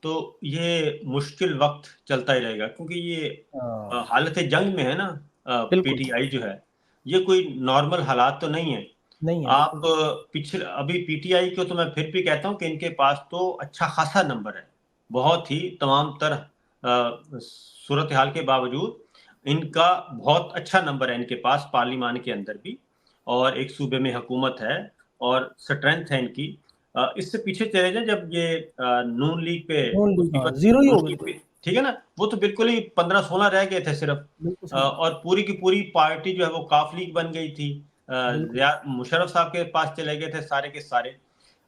[SPEAKER 1] तो ये मुश्किल वक़्त चलता ही रहेगा, क्योंकि ये
[SPEAKER 2] हाँ।
[SPEAKER 1] हालत जंग में है ना,
[SPEAKER 2] बिल्कुल।
[SPEAKER 1] पीटीआई जो है, ये कोई नॉर्मल हालात तो नहीं है।
[SPEAKER 2] नहीं है,
[SPEAKER 1] आप
[SPEAKER 2] बिल्कुल।
[SPEAKER 1] अभी पीटीआई को तो मैं फिर भी कहता हूँ कि इनके पास तो अच्छा खासा नंबर है। बहुत ही तमाम तरह सूरत-ए-हाल के बावजूद इनका बहुत अच्छा नंबर है इनके पास पार्लिमान के अंदर भी, और एक सूबे में हुकूमत है और स्ट्रेंथ है इनकी। इससे पीछे चले जाएँ, जब ये नून लीग पे
[SPEAKER 2] नून लीग, हाँ,
[SPEAKER 1] मुसीबत
[SPEAKER 2] ज़ीरो ही हो
[SPEAKER 1] उनकी
[SPEAKER 2] बिल्कुल।
[SPEAKER 1] पे, ठीक है ना? वो तो बिल्कुल ही 15-16 रह गए थे सिर्फ़,
[SPEAKER 2] बिल्कुल सही बात
[SPEAKER 1] और पूरी की पूरी पार्टी जो है वो काफ लीग बन गई थी।
[SPEAKER 2] है। बिल्कुल।
[SPEAKER 1] मुशर्रफ साहब के पास चले गए थे सारे के सारे।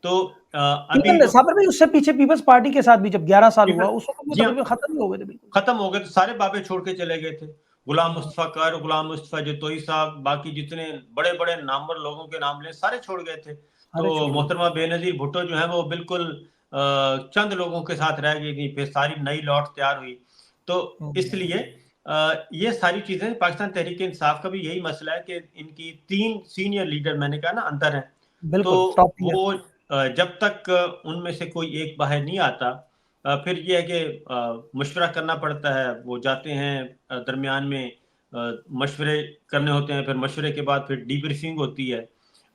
[SPEAKER 1] तो अभी
[SPEAKER 2] इवन
[SPEAKER 1] जो
[SPEAKER 2] साबर भाई, उससे पीछे पीपल्स पार्टी के साथ भी जब 11 साल हुआ,
[SPEAKER 1] पीपल
[SPEAKER 2] उस वक़्त वो
[SPEAKER 1] जी हाँ,
[SPEAKER 2] तकरीबन खत्म ही हो गए थे बिल्कुल।
[SPEAKER 1] खत्म हो गए, तो सारे बाबे छोड़ के चले गए थे। गुलाम
[SPEAKER 2] हाँ,
[SPEAKER 1] मुस्तफ़ा कर, गुलाम मुस्तफ़ा जतोई साहब, बाकी जितने बड़े-बड़े नामवर लोगों के नाम लें, सारे छोड़ गए थे।
[SPEAKER 2] सारे
[SPEAKER 1] तो
[SPEAKER 2] छोड़ गए।
[SPEAKER 1] मोहतरमा बेनज़ीर भुट्टो जो है वो बिल्कुल चंद लोगों के साथ रह गई थी, फिर सारी नई लौट तैयार हुई। तो इसलिए ये सारी चीजें, पाकिस्तान तहरीक इंसाफ का भी यही मसला है कि इनकी 3 सीनियर लीडर, मैंने कहा ना, अंदर हैं। तो
[SPEAKER 2] बिल्कुल टॉप
[SPEAKER 1] वो जब तक उनमें से कोई एक बाहर नहीं आता, फिर ये है कि मशवरा करना पड़ता है। वो जाते हैं, दरमियान में मशवरे करने होते हैं, फिर मशवरे के बाद फिर डीब्रीफिंग होती है।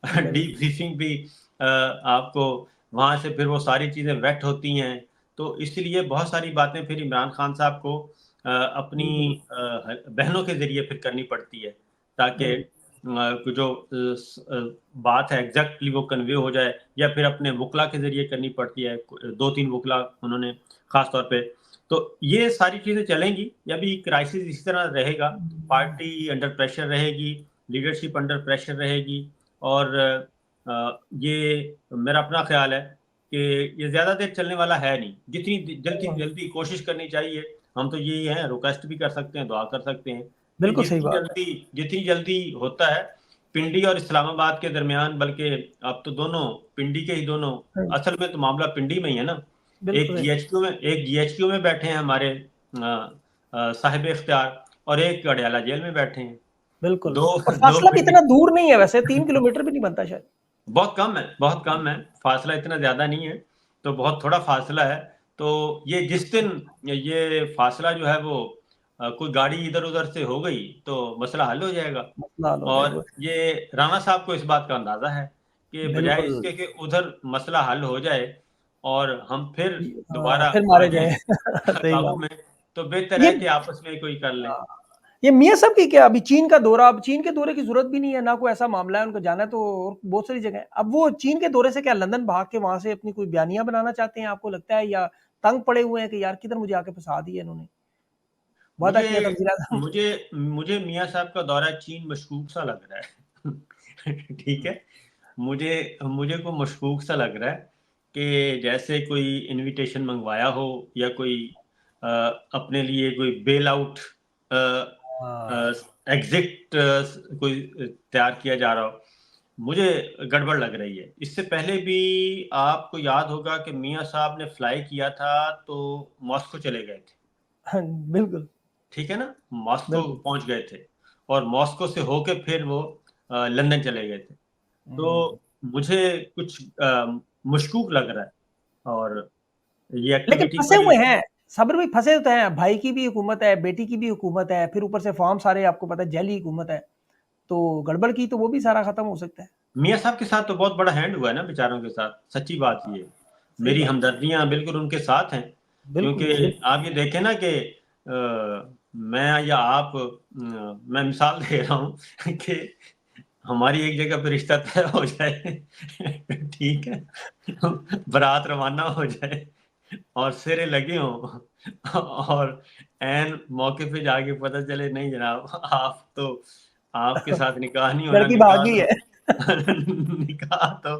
[SPEAKER 1] डीब्रीफिंग भी आपको वहाँ से फिर वो सारी चीज़ें वेट होती हैं। तो इसलिए बहुत सारी बातें फिर इमरान खान साहब को अपनी बहनों के ज़रिए फिर करनी पड़ती है, ताकि जो बात है एग्जैक्टली वो कन्वे हो जाए, या फिर अपने वकला के ज़रिए करनी पड़ती है। 2-3 वकला उन्होंने ख़ास तौर पे। तो ये सारी चीज़ें चलेंगी, या भी क्राइसिस इसी तरह रहेगा। पार्टी अंडर प्रेशर रहेगी, लीडरशिप अंडर प्रेशर रहेगी, और ये मेरा अपना ख्याल है कि ये ज़्यादा देर चलने वाला है नहीं। जितनी जल्दी कोशिश करनी चाहिए। हम तो यही हैं, रिक्वेस्ट भी कर सकते हैं, दुआ कर सकते हैं कि
[SPEAKER 2] बिल्कुल सही बात है।
[SPEAKER 1] जितनी जल्दी होता है पिंडी और इस्लामाबाद के दरमियान, बल्कि अब तो दोनों पिंडी के ही दोनों, असल में तो मामला पिंडी में ही है ना। एक जीएचक्यू में बैठे हैं हमारे साहिब इख्तियार, और एक अडयाला जेल में बैठे हैं।
[SPEAKER 2] बिल्कुल,
[SPEAKER 1] दो
[SPEAKER 2] और
[SPEAKER 1] दो
[SPEAKER 2] फासला भी
[SPEAKER 1] पिंडी
[SPEAKER 2] इतना दूर नहीं है वैसे, 3 किलोमीटर भी नहीं बनता शायद।
[SPEAKER 1] बहुत कम है, फासला इतना ज़्यादा नहीं है, तो बहुत थोड़ा फासला है। तो ये जिस दिन ये फासला जो है वो कोई गाड़ी इधर-उधर से हो गई, तो मसला हल हो जाएगा।
[SPEAKER 2] मसला हल हो
[SPEAKER 1] और
[SPEAKER 2] जाएगा।
[SPEAKER 1] ये राणा साहब को इस बात का अंदाज़ा है कि बजाय
[SPEAKER 2] बिल्कुल।
[SPEAKER 1] इसके कि उधर मसला हल हो जाए और हम फिर दोबारा
[SPEAKER 2] फिर
[SPEAKER 1] आ
[SPEAKER 2] मारे
[SPEAKER 1] जाएँ
[SPEAKER 2] जाएँ। सही
[SPEAKER 1] काबू
[SPEAKER 2] बात।
[SPEAKER 1] में, तो बेहतर
[SPEAKER 2] ये
[SPEAKER 1] है कि आपस में कोई कर लें।
[SPEAKER 2] ये मियाँ साहब की क्या अभी चीन का दौरा, अब चीन के दौरे की ज़रूरत भी नहीं है, ना कोई ऐसा मामला है, उनको जाना है तो और बहुत सारी जगह है। अब वो चीन के दौरे से क्या लंदन भाग के वहाँ से अपनी कोई बयानिया बनाना चाहते हैं, आपको लगता है, या तंग पड़े हुए हैं कि यार किधर मुझे आके फँसा दिया इन्होंने? वादा
[SPEAKER 1] मुझे
[SPEAKER 2] किया था वज़ीर-ए-आज़म।
[SPEAKER 1] मुझे मुझे मियाँ साहब का दौरा चीन मशकूक सा लग रहा है। ठीक है? मुझे मुझे को मशकूक सा लग रहा है कि जैसे कोई इनविटेशन मंगवाया हो, या कोई अ, अपने लिए कोई बेल आउट
[SPEAKER 2] हाँ,
[SPEAKER 1] एग्जिट कोई तैयार किया जा रहा हो। मुझे गड़बड़ लग रही है। इससे पहले भी आपको याद होगा कि मियाँ साहब ने फ्लाई किया था तो मॉस्को चले गए थे।
[SPEAKER 2] हाँ, बिल्कुल,
[SPEAKER 1] ठीक है ना? मॉस्को
[SPEAKER 2] बिल्कुल।
[SPEAKER 1] पहुँच गए थे, और मॉस्को से होके फिर वो लंदन चले गए थे।
[SPEAKER 2] हुँ।
[SPEAKER 1] तो मुझे कुछ मशकूक लग रहा है, और ये
[SPEAKER 2] लेकिन
[SPEAKER 1] एक्टिविटी
[SPEAKER 2] फँसे
[SPEAKER 1] बड़ी।
[SPEAKER 2] हुए हैं, साबिर भाई फँसे तो हैं, भाई की भी हुकूमत है, बेटी की भी हुकूमत है, फिर ऊपर से फॉर्म सारे आपको पता है जैली हुकूमत है, तो गड़बड़ की तो वो भी सारा खत्म हो सकता है।
[SPEAKER 1] मियाँ साहब के साथ तो बहुत बड़ा हैंड हुआ है ना बेचारों के साथ, सच्ची बात ये है।
[SPEAKER 2] सही
[SPEAKER 1] मेरी
[SPEAKER 2] बात है।
[SPEAKER 1] बिल्कुल हमदर्दियाँ उनके साथ हैं,
[SPEAKER 2] बिल्कुल,
[SPEAKER 1] क्योंकि
[SPEAKER 2] बिल्कुल।
[SPEAKER 1] आप ये देखें ना कि मैं या आप, मैं मिसाल दे रहा हूँ कि हमारी एक जगह पे रिश्ता तय हो जाए, ठीक है? बारात रवाना हो जाए और फेरे लगे हों, और ऐन मौके पे जाके पता चले नहीं जनाब, आप तो, आपके साथ निकाह नहीं होना,
[SPEAKER 2] लड़की भाग गई है।
[SPEAKER 1] निकाह तो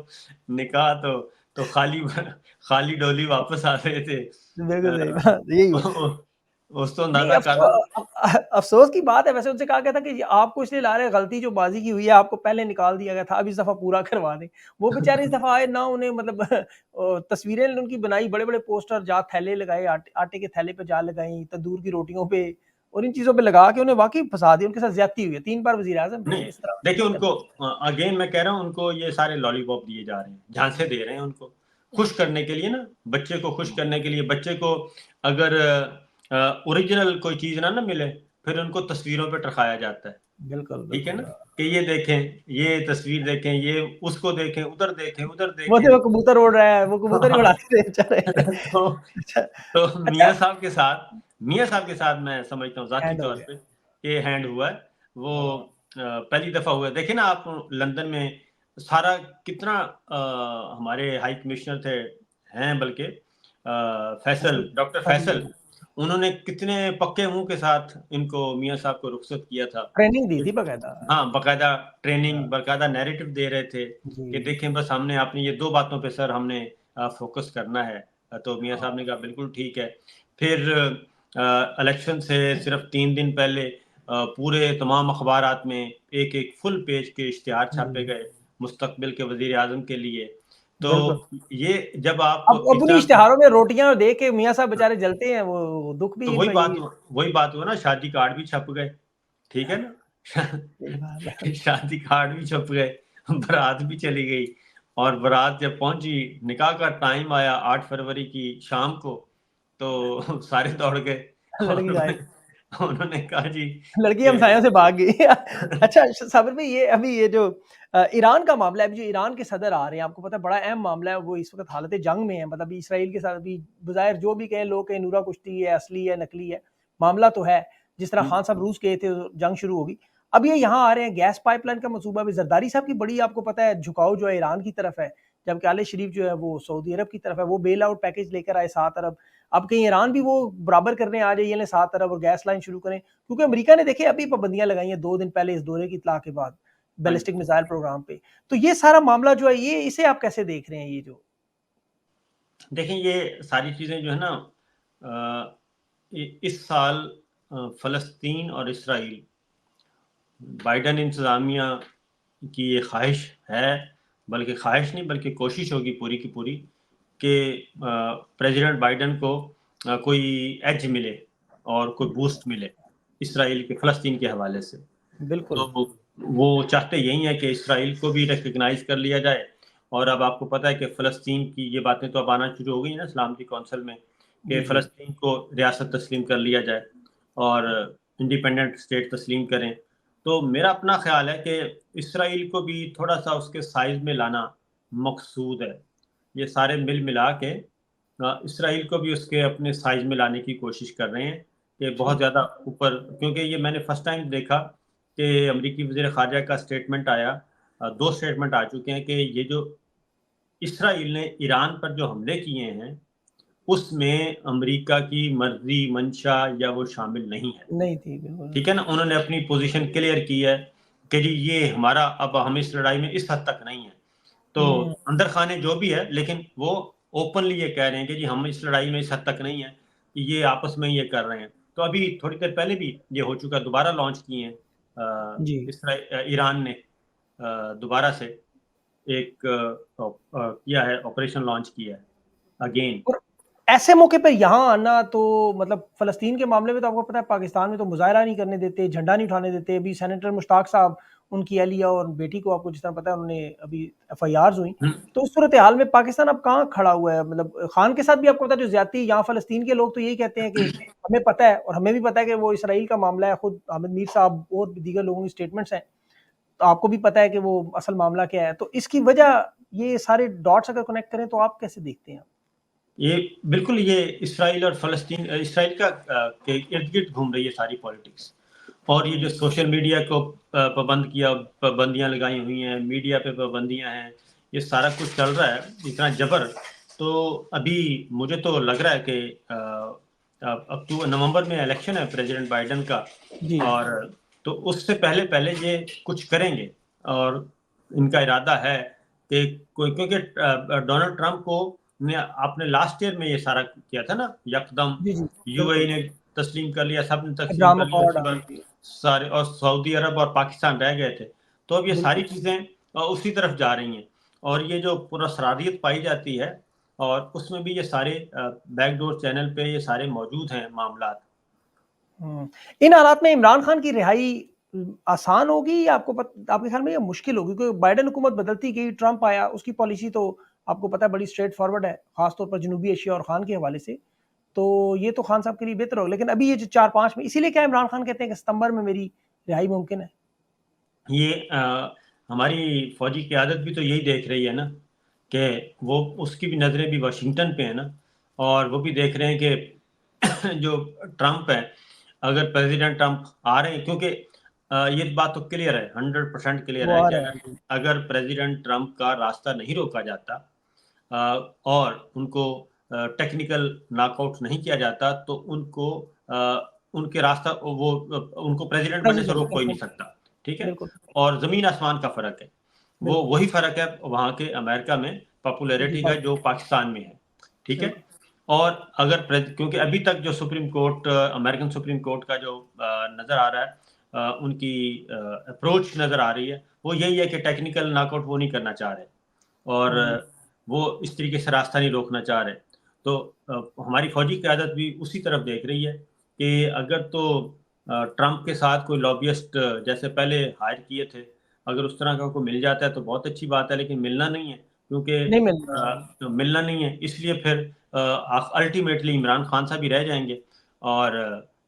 [SPEAKER 1] निकाह तो खाली डोली वापस आ रहे थे।
[SPEAKER 2] बिल्कुल सही बात, यही है।
[SPEAKER 1] उस तो
[SPEAKER 2] नहीं,
[SPEAKER 1] अंदाजा कर लो।
[SPEAKER 2] अफ़सोस की बात है, वैसे उनसे कहा गया था कि आपको इसलिए ला रहे हैं, गलती जो बाज़ी की हुई है, आपको पहले निकाल दिया गया था, अब इस दफ़ा पूरा करवा दें। वो बेचारे इस दफ़ा आए ना, उन्हें मतलब तस्वीरें उनकी बनाई, बड़े-बड़े पोस्टर, जहाँ थैले लगाए, आटे के थैले पे जहाँ लगाई, तंदूर की रोटियों पे और इन चीज़ों पे लगा के उन्हें वाक़ई फँसा दिया, उनके साथ ज़्यादती हुई है, 3 बार वज़ीर-ए-आज़म रहे
[SPEAKER 1] नहीं,
[SPEAKER 2] हैं, इस तरह
[SPEAKER 1] देखिए
[SPEAKER 2] नहीं
[SPEAKER 1] उनको,
[SPEAKER 2] करना।
[SPEAKER 1] अगेन मैं कह रहा हूँ, उनको ये सारे लॉलीपॉप दिए जा रहे हैं, झांसे दे रहे हैं उनको, खुश करने के लिए ना, बच्चे को खुश करने के लिए। बच्चे को अगर ओरिजिनल कोई चीज़ ना मिले, फिर उनको तस्वीरों पे टरकाया जाता है,
[SPEAKER 2] बिल्कुल,
[SPEAKER 1] ठीक है ना?
[SPEAKER 2] बिल्कुल।
[SPEAKER 1] कि ये देखें, ये तस्वीर देखें, ये उसको देखें, उधर देखें, उधर
[SPEAKER 2] वो
[SPEAKER 1] देखें।
[SPEAKER 2] देखो कबूतर उड़ रहा है, वो कबूतर ही उड़ाते थे बेचारे।
[SPEAKER 1] तो
[SPEAKER 2] अच्छा,
[SPEAKER 1] तो
[SPEAKER 2] अच्छा
[SPEAKER 1] मियाँ साहब के साथ मैं समझता हूँ ज़ाती
[SPEAKER 2] एंड हो
[SPEAKER 1] तौर
[SPEAKER 2] गया।
[SPEAKER 1] पे ये हैंड हुआ है। वो
[SPEAKER 2] हाँ,
[SPEAKER 1] पहली दफ़ा हुआ है। देखिए ना आप, लंदन में सारा कितना हमारे हाई कमिश्नर थे, हैं बल्कि फैसल,
[SPEAKER 2] फैसल
[SPEAKER 1] डॉक्टर
[SPEAKER 2] फैसल
[SPEAKER 1] फैसल,
[SPEAKER 2] जी,
[SPEAKER 1] उन्होंने कितने पक्के मुँह के साथ इनको, मियाँ साहब को रुखसत किया था।
[SPEAKER 2] ट्रेनिंग दी थी बाकायदा।
[SPEAKER 1] हाँ, बाकायदा ट्रेनिंग,
[SPEAKER 2] हाँ,
[SPEAKER 1] बाकायदा नैरेटिव दे रहे थे कि
[SPEAKER 2] जी,
[SPEAKER 1] देखें बस हमने अपनी ये 2 बातों पे सर हमने फ़ोकस करना है। तो मियाँ साहब ने
[SPEAKER 2] हाँ,
[SPEAKER 1] कहा बिल्कुल ठीक है। फिर इलेक्शन से सिर्फ़ 3 दिन पहले पूरे तमाम अख़बारात में एक-एक फुल पेज के इश्तिहार छापे
[SPEAKER 2] हुँ,
[SPEAKER 1] गए, मुस्तक़बिल के वज़ीर-ए-आज़म के लिए। तो
[SPEAKER 2] बिल्कुल।
[SPEAKER 1] ये जब आप
[SPEAKER 2] अब
[SPEAKER 1] इस
[SPEAKER 2] उन्हीं
[SPEAKER 1] तरह की,
[SPEAKER 2] इश्तिहारों में रोटियाँ देख के मियाँ साहब बेचारे जलते हैं, वो दुःख
[SPEAKER 1] तो
[SPEAKER 2] भी इनका यही है।
[SPEAKER 1] वही बात हुआ ना, शादी कार्ड भी छप गए, ठीक है ना?
[SPEAKER 2] सही बात है।
[SPEAKER 1] शादी कार्ड भी छप गए, बारात भी चली गई, और बारात जब पहुंची, निकाह का टाइम आया 8 फरवरी की शाम को, तो सारे दौड़ गए और
[SPEAKER 2] लड़की गायब।
[SPEAKER 1] उन्होंने कहा जी
[SPEAKER 2] लड़की
[SPEAKER 1] कि
[SPEAKER 2] हमसायों से भाग गई। अच्छा साबिर भाई, ये अभी ये जो ईरान का मामला है, अभी जो ईरान के सदर आ रहे हैं, आपको पता है बड़ा अहम मामला है, वो इस वक़्त हालत जंग में है, मतलब इसराइल के साथ अभी बज़ाहिर जो भी कहें लोग, कहें नूरा कुश्ती है, असली है, नकली है, मामला तो है। जिस तरह खान साहब रूस गए थे, जंग शुरू होगी। अब ये यहाँ आ रहे हैं, गैस पाइपलाइन का मंसूबा भी, ज़रदारी साहब की बड़ी आपको पता है झुकाव जो है ईरान की तरफ है, जबकि आले शरीफ जो है वो सऊदी अरब की तरफ है, वो बेल आउट पैकेज लेकर आए 7 अरब। अब कहीं ईरान भी वो बराबर करने आ जाए, ये लें 7 अरब और गैस लाइन शुरू करें। क्योंकि अमेरिका ने देखिए अभी पाबंदियां लगाई हैं 2 दिन पहले इस दौरे की इत्तला के बाद,
[SPEAKER 1] हाँ
[SPEAKER 2] बैलिस्टिक
[SPEAKER 1] जी,
[SPEAKER 2] मिसाइल प्रोग्राम पे। तो ये सारा मामला जो है, ये इसे आप कैसे देख रहे हैं ये जो?
[SPEAKER 1] देखें ये सारी चीज़ें जो है ना, इस साल फ़लस्तीन और इसराइल, बाइडेन इंतज़ामिया की ये ख्वाहिश है, बल्कि ख्वाहिश नहीं बल्कि कोशिश होगी पूरी की पूरी, कि प्रेसिडेंट बाइडेन को कोई एज मिले और कोई बूस्ट मिले इसराइल के फ़लस्तीन के हवाले से।
[SPEAKER 2] बिल्कुल।
[SPEAKER 1] तो वो चाहते यही है कि इसराइल को भी रिकग्नाइज़ कर लिया जाए, और अब आपको पता है कि फ़लस्तीन की ये बातें तो अब आना शुरू हो गई हैं ना सलामती कौंसिल में, कि
[SPEAKER 2] जी, जी।
[SPEAKER 1] फ़लस्तीन को रियासत तस्लीम कर लिया जाए और इंडिपेंडेंट स्टेट तस्लीम करें। तो मेरा अपना ख़्याल है कि इसराइल को भी थोड़ा-सा उसके साइज़ में लाना मकसूद है। ये सारे मिला के इसराइल को भी उसके अपने साइज़ में लाने की कोशिश कर रहे हैं, कि बहुत
[SPEAKER 2] ठीक है।
[SPEAKER 1] ज़्यादा ऊपर, क्योंकि ये मैंने फर्स्ट टाइम देखा कि अमेरिकी वज़ीर ख़ारिजा का स्टेटमेंट आया, 2 स्टेटमेंट आ चुके हैं कि ये जो इसराइल ने ईरान पर जो हमले किए हैं, उसमें अमेरिका की मर्ज़ी, मंशा या वो शामिल नहीं है।
[SPEAKER 2] नहीं थी, बिल्कुल।
[SPEAKER 1] ठीक है ना? उन्होंने अपनी पोज़ीशन क्लियर की है कि जी ये हमारा, अब हम इस लड़ाई में इस हद तक नहीं है। तो
[SPEAKER 2] हुँ,
[SPEAKER 1] अंदर खाने जो भी है, लेकिन वो ओपनली ये कह रहे हैं कि जी हम इस लड़ाई में इस हद तक नहीं है, कि ये आपस में ये कर रहे हैं। तो अभी थोड़ी देर पहले भी ये हो चुका, दोबारा लॉन्च किए हैं
[SPEAKER 2] जी।
[SPEAKER 1] ईरान ने दोबारा से एक किया है, ऑपरेशन लॉन्च किया है अगेन।
[SPEAKER 2] और ऐसे मौके पे यहाँ आना तो मतलब फ़लस्तीन के मामले में तो आपको पता है पाकिस्तान में तो मुज़ाहरा नहीं करने देते, झंडा नहीं उठाने देते। अभी सेनेटर मुश्ताक साहब, उनकी अहलिया और बेटी को आपको जिस तरह पता है उन्होंने अभी एफआईआर्स हुई।
[SPEAKER 1] हुँ,
[SPEAKER 2] तो उस सूरत-ए-हाल में पाकिस्तान अब कहाँ खड़ा हुआ है? मतलब खान के साथ भी आपको पता है जो ज़्यादती यहाँ फ़लस्तीन के लोग तो यही कहते हैं कि हमें पता है और हमें भी पता है कि वो इसराइल का मामला है, खुद हामिद मीर साहब और दीगर लोगों की स्टेटमेंट्स हैं। तो आपको भी पता है कि वो असल मामला क्या है। तो इसकी वजह ये सारे डॉट्स अगर कनेक्ट करें तो आप कैसे देखते हैं?
[SPEAKER 1] ये बिल्कुल, ये इसराइल और फ़लस्तीन, इसराइल का के इर्द-गिर्द घूम रही है सारी पॉलिटिक्स। और ये जो
[SPEAKER 2] हुँ,
[SPEAKER 1] सोशल मीडिया को पाबंद किया, पाबंदियाँ लगाई हुई हैं, मीडिया पे पाबंदियाँ हैं, ये सारा कुछ चल रहा है, इतना जबर। तो अभी मुझे तो लग रहा है कि नवंबर में इलेक्शन है प्रेसिडेंट बाइडेन का,
[SPEAKER 2] जी।
[SPEAKER 1] और तो उससे पहले-पहले ये कुछ करेंगे, और इनका इरादा है कि कोई, क्योंकि डोनाल्ड ट्रंप को ने आपने लास्ट ईयर में ये सारा किया था ना, यकदम
[SPEAKER 2] जी, जी,
[SPEAKER 1] यूएई
[SPEAKER 2] बिल्कुल।
[SPEAKER 1] ने तस्लीम कर लिया, सबने तस्लीम
[SPEAKER 2] अब्राहम
[SPEAKER 1] कर लिया,
[SPEAKER 2] अकॉर्ड
[SPEAKER 1] उसके
[SPEAKER 2] आ
[SPEAKER 1] बाद
[SPEAKER 2] गई थी।
[SPEAKER 1] सारे, और सऊदी अरब और पाकिस्तान रह गए थे। तो अब ये सारी
[SPEAKER 2] बिल्कुल।
[SPEAKER 1] चीज़ें उसी तरफ जा रही हैं, और ये जो पूरा शरारियत पाई जाती है, और उसमें भी ये सारे बैकडोर चैनल पे ये सारे मौजूद हैं मामलात।
[SPEAKER 2] हुँ। इन हालात में इमरान खान की रिहाई आसान होगी या आपके ख़्याल में ये मुश्किल होगी? क्योंकि बाइडेन हुकूमत बदलती गई, ट्रंप आया, उसकी पॉलिसी तो आपको पता है बड़ी स्ट्रेट फॉरवर्ड है, ख़ास तौर पर जनूबी एशिया और खान के हवाले से। तो ये तो खान साहब के लिए बेहतर होगा। लेकिन अभी ये जो 4-5 में इसीलिए क्या इमरान खान कहते हैं कि सितंबर में मेरी रिहाई मुमकिन है?
[SPEAKER 1] ये हमारी फ़ौजी क़यादत भी तो यही देख रही है ना, कि वो, उसकी भी नज़रें भी वाशिंगटन पे हैं ना, और वो भी देख रहे हैं कि जो ट्रंप है, अगर प्रेसिडेंट ट्रंप आ रहे हैं, क्योंकि ये बात तो क्लियर है, 100% क्लियर
[SPEAKER 2] वो
[SPEAKER 1] है
[SPEAKER 2] आ
[SPEAKER 1] कि
[SPEAKER 2] रहा
[SPEAKER 1] अगर
[SPEAKER 2] है।
[SPEAKER 1] अगर प्रेसिडेंट ट्रंप का रास्ता नहीं रोका जाता, और उनको टेक्निकल नॉकआउट नहीं किया जाता, तो उनके रास्ता वो उनको प्रेसिडेंट बनने से
[SPEAKER 2] प्रेसिडेंट
[SPEAKER 1] रोक कोई नहीं
[SPEAKER 2] बिल्कुल,
[SPEAKER 1] सकता, ठीक है?
[SPEAKER 2] बिल्कुल,
[SPEAKER 1] और ज़मीन आसमान का फ़र्क है। वो
[SPEAKER 2] बिल्कुल।
[SPEAKER 1] वही फ़र्क है वहाँ के अमेरिका में
[SPEAKER 2] जी,
[SPEAKER 1] पॉपुलैरिटी का,
[SPEAKER 2] पाक
[SPEAKER 1] जो पाकिस्तान में है, ठीक है?
[SPEAKER 2] बिल्कुल।
[SPEAKER 1] और अगर क्योंकि अभी तक जो supreme court, American supreme court का जो नज़र आ रहा है, उनकी अप्रोच नज़र आ रही है, वो यही है कि टेक्निकल नॉकआउट वो नहीं करना चाह रहे। और
[SPEAKER 2] हुँ।
[SPEAKER 1] वो इस तरीके से रास्ता नहीं रोकना चाह रहे। तो हमारी फौजी क़यादत भी उसी तरफ देख रही है कि अगर तो ट्रंप के साथ कोई लॉबियस्ट जैसे पहले हायर किए थे, अगर उस तरह का कोई मिल जाता है तो बहुत अच्छी बात है, लेकिन मिलना नहीं है क्योंकि
[SPEAKER 2] नहीं मिल रहा है।
[SPEAKER 1] तो मिलना नहीं है, इसलिए फिर अल्टीमेटली इमरान खान साहब ही रह जाएँगे और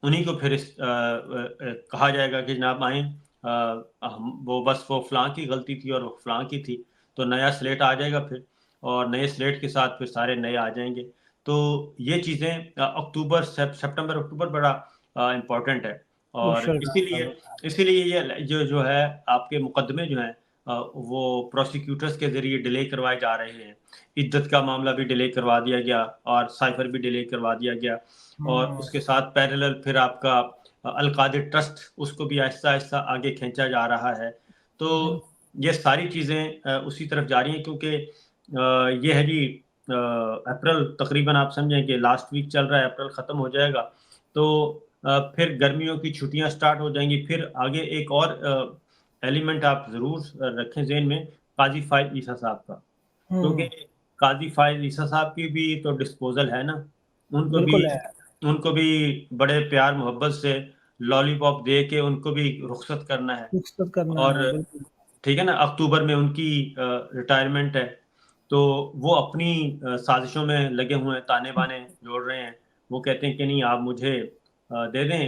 [SPEAKER 1] उन्हीं को फिर कहा जाएगा कि जनाब आएँ, हम वो बस वो फ़लाँ की गलती थी और वो फ़लाँ की थी, तो नया स्लेट आ जाएगा फिर और नए स्लेट के साथ फिर सारे नए आ जाएँगे। तो ये चीज़ें अक्टूबर सितंबर अक्टूबर बड़ा इम्पोर्टेंट है और
[SPEAKER 2] क्रूशियल
[SPEAKER 1] इसीलिए इसीलिए ये जो है आपके मुकदमे जो हैं वो प्रोसिक्यूटर्स के ज़रिए डिले करवाए जा रहे हैं। इद्दत का मामला भी डिले करवा दिया गया और साइफ़र भी डिले करवा दिया गया और उसके साथ पैरेलल फिर आपका अल-कादिर ट्रस्ट उसको भी आहिस्ता-आहिस्ता आगे खींचा जा रहा है। तो ये सारी चीज़ें उसी तरफ जा रही हैं क्योंकि ये है जी अप्रैल तकरीबन आप समझें कि लास्ट वीक चल रहा है, अप्रैल ख़त्म हो जाएगा, तो फिर गर्मियों की छुट्टियाँ स्टार्ट हो जाएँगी, फिर आगे एक और एलिमेंट आप ज़रूर रखें ज़हन में, काज़ी फ़ाइज़ ईसा साहब का। क्योंकि काज़ी फ़ाइज़ ईसा साहब की भी तो डिस्पोज़ल है ना, उनको भी
[SPEAKER 2] बिल्कुल है।
[SPEAKER 1] उनको भी बड़े प्यार-मोहब्बत से लॉलीपॉप दे के उनको भी रुख़सत करना है
[SPEAKER 2] रुख़सत करना
[SPEAKER 1] और
[SPEAKER 2] है, बिल्कुल।
[SPEAKER 1] ठीक है ना, अक्टूबर में उनकी रिटायरमेंट है, तो वो अपनी साज़िशों में लगे हुए हैं, ताने-बाने जोड़ रहे हैं। वो कहते हैं कि नहीं आप मुझे दे दें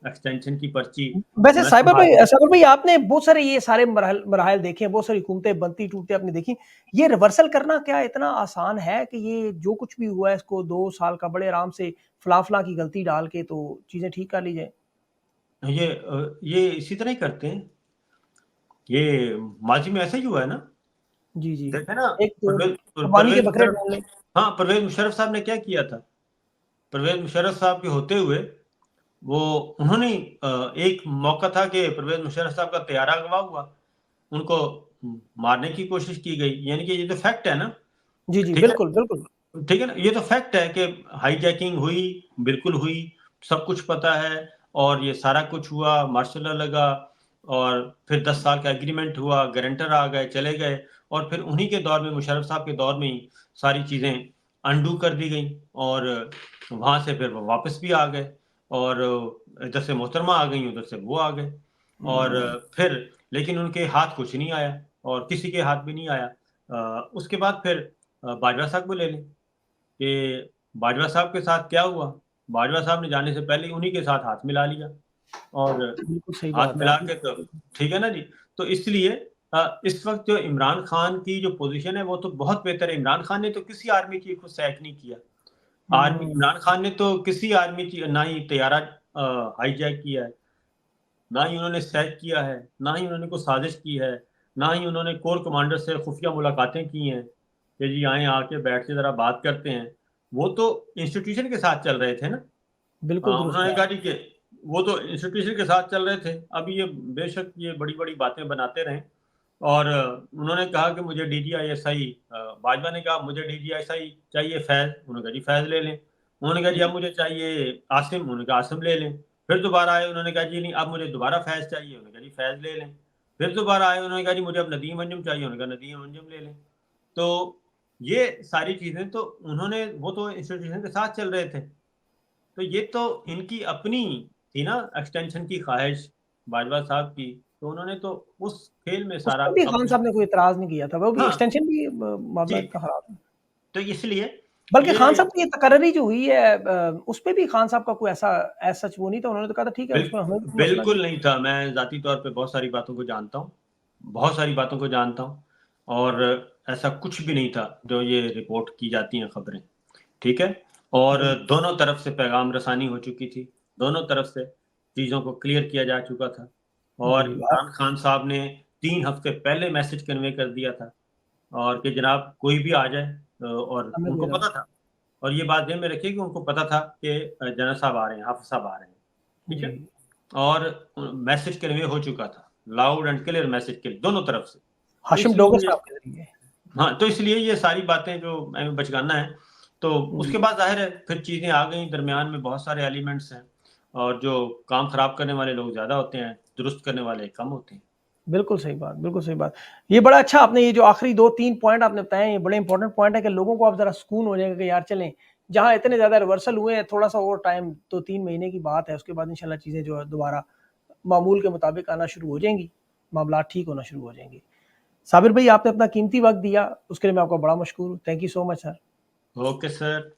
[SPEAKER 1] एक्सटेंशन की पर्ची,
[SPEAKER 2] वैसे
[SPEAKER 1] मैं सँभाल
[SPEAKER 2] साइबर भाई आपने बहुत सारे ये सारे मराहिल देखे हैं, बहुत सारी हुकूमतें बनती-टूटती आपने देखी। ये रिवर्सल करना क्या इतना आसान है कि ये जो कुछ भी हुआ है इसको 2 साल का बड़े आराम से फलाँ-फलाँ की गलती डाल के तो चीज़ें ठीक कर ली जाएँ?
[SPEAKER 1] ये इसी तरह ही करते हैं। ये माज़ी में ऐसा ही हुआ है ना?
[SPEAKER 2] जी, जी।
[SPEAKER 1] देखें ना,
[SPEAKER 2] एक तो कुर्बानी के
[SPEAKER 1] परवेज़
[SPEAKER 2] बकरे
[SPEAKER 1] मुशर्रफ
[SPEAKER 2] ढूँढ लें।
[SPEAKER 1] हाँ, परवेज़ मुशर्रफ साहब ने क्या किया था? परवेज़ मुशर्रफ साहब के होते हुए वो उन्होंने एक मौका था कि परवेज़ मुशर्रफ साहब का तैयारा अगवा हुआ, उनको मारने की कोशिश की गई, यानी कि ये तो फैक्ट है ना,
[SPEAKER 2] जी, जी,
[SPEAKER 1] ठीक है?
[SPEAKER 2] बिल्कुल, बिल्कुल।
[SPEAKER 1] ठीक है ना? ये तो फैक्ट है कि हाईजैकिंग हुई, बिल्कुल हुई, सब कुछ पता है और ये सारा कुछ हुआ, मार्शल लॉ लगा और फिर 10 साल का एग्रीमेंट हुआ, गारंटर आ गए, चले गए और फिर उन्हीं के दौर में मुशर्रफ साहब के दौर में ही सारी चीज़ें अनडू कर दी गईं और वहाँ से फिर वो वापस भी आ गए और इधर से मोहतरमा आ गईं, उधर से वो आ गए और फिर लेकिन उनके हाथ कुछ नहीं आया और किसी के हाथ भी नहीं आया। उसके बाद फिर बाजवा साहब को ले लें कि बाजवा साहब के साथ क्या हुआ? बाजवा साहब ने जाने से पहले ही उन्हीं के साथ हाथ मिला लिया और
[SPEAKER 2] बिल्कुल सही
[SPEAKER 1] हाथ
[SPEAKER 2] बात है
[SPEAKER 1] मिला
[SPEAKER 2] आपकी।
[SPEAKER 1] के तो ठीक है ना जी? तो इसलिए इस वक़्त जो इमरान खान की जो पोज़ीशन है वो तो बहुत बेहतर है। इमरान खान ने तो किसी आर्मी चीफ़ को सैक नहीं किया। आर्मी
[SPEAKER 2] हुँ,
[SPEAKER 1] इमरान खान ने तो किसी आर्मी ची ना ही तैयारा हाईजैक किया है, ना ही उन्होंने सैक किया है, ना ही उन्होंने कोई साज़िश की है, ना ही उन्होंने कोर कमांडर से खुफ़िया मुलाकातें की हैं, कि जी आएँ आके बैठ के ज़रा बात करते हैं। वो तो इंस्टीट्यूशन के साथ चल रहे थे ना।
[SPEAKER 2] बिल्कुल दुरुस्त
[SPEAKER 1] उन्होंने
[SPEAKER 2] बात।
[SPEAKER 1] कहा जी कि वो तो इंस्टीट्यूशन के साथ चल रहे थे। अब ये बेशक ये बड़ी-बड़ी बातें बनाते रहें और उन्होंने कहा कि मुझे डीजीआईएसआई बाजवा ने कहा मुझे डीजीआईएसआई चाहिए फैज़, उन्होंने कहा जी फैज़ ले लें। उन्होंने कहा जी अब मुझे चाहिए आसिम, उन्होंने कहा आसिम ले लें। फिर दोबारा आए उन्होंने कहा जी नहीं अब मुझे दोबारा फैज़ चाहिए, उन्होंने कहा जी फैज़ ले लें। फिर दोबारा आए उन्होंने कहा जी मुझे अब नदीम अंजुम चाहिए, उन्होंने कहा नदीम अंजुम ले लें। तो ये सारी चीज़ें तो उन्होंने वो तो इंस्टीट्यूशन के साथ चल रहे थे। तो ये तो इनकी अपनी थी ना एक्सटेंशन की ख़्वाहिश बाजवा साहब की, तो उन्होंने तो उस खेल में
[SPEAKER 2] उस
[SPEAKER 1] सारा
[SPEAKER 2] पर भी खान
[SPEAKER 1] अपनी
[SPEAKER 2] साहब ने कोई एतराज़ नहीं किया था, वो भी
[SPEAKER 1] हाँ,
[SPEAKER 2] एक्सटेंशन भी मामला
[SPEAKER 1] जी,
[SPEAKER 2] इतना खराब है।
[SPEAKER 1] तो इसलिए
[SPEAKER 2] बल्कि
[SPEAKER 1] ये
[SPEAKER 2] खान साहब की ये तकर्री जो हुई है उस पे भी खान साहब का कोई ऐसा एज़ सच वो नहीं था, उन्होंने तो कहा था ठीक है उसमें हमें कोई मसला नहीं।
[SPEAKER 1] बिल्कुल नहीं था, मैं ज़ाती तौर पे बहुत सारी बातों को जानता हूँ, बहुत सारी बातों को जानता हूँ और ऐसा कुछ भी नहीं था, जो ये रिपोर्ट की जाती हैं खबरें, ठीक है? और
[SPEAKER 2] बिल
[SPEAKER 1] दोनों तरफ से पैगाम रसानी हो चुकी थी, दोनों तरफ से चीज़ों को क्लियर किया जा चुका था और
[SPEAKER 2] जी, आप
[SPEAKER 1] इमरान खान साहब ने 3 हफ़्ते पहले मैसेज कन्वे कर दिया था और कि जनाब कोई भी आ जाए और
[SPEAKER 2] समझ
[SPEAKER 1] उनको
[SPEAKER 2] गया।
[SPEAKER 1] पता था और ये बात ध्यान में रखिए कि उनको पता था कि जनरल साहब आ रहे हैं, हाफ़िज़ साहब आ रहे हैं, ठीक
[SPEAKER 2] जी,
[SPEAKER 1] है? और मैसेज कन्वे हो चुका था, लाउड एंड क्लियर मैसेज के दोनों तरफ से। तो
[SPEAKER 2] हाशिम डोगर
[SPEAKER 1] इसलिए
[SPEAKER 2] साहब के ज़रिए।
[SPEAKER 1] हाँ, तो इसलिए ये सारी बातें जो हमें बचकाना है, तो
[SPEAKER 2] हुँ,
[SPEAKER 1] उसके बाद ज़ाहिर है फिर चीज़ें आ गई, दरमियान में बहुत सारे एलिमेंट्स हैं और जो काम ख़राब करने वाले लोग ज़्यादा होते हैं, दुरुस्त करने वाले कम होते हैं।
[SPEAKER 2] बिल्कुल सही बात, बिल्कुल सही बात। ये बड़ा अच्छा आपने ये जो आखिरी 2-3 पॉइंट आपने बताए, ये बड़े इंपॉर्टेंट पॉइंट है कि लोगों को अब ज़रा सुकून हो जाएगा कि यार चलें, जहाँ इतने ज़्यादा रिवर्सल हुए हैं, थोड़ा-सा और टाइम 2-3 महीने की बात है, उसके बाद इंशाल्लाह चीज़ें जो है दोबारा मामूल के मुताबिक आना शुरू हो जाएँगी, मामलात ठीक होना शुरू हो जाएँगे। साबिर भाई आपने अपना कीमती वक़्त दिया, उसके लिए मैं आपका बड़ा मशकूर हूँ। Thank you so much sir.
[SPEAKER 1] Okay sir.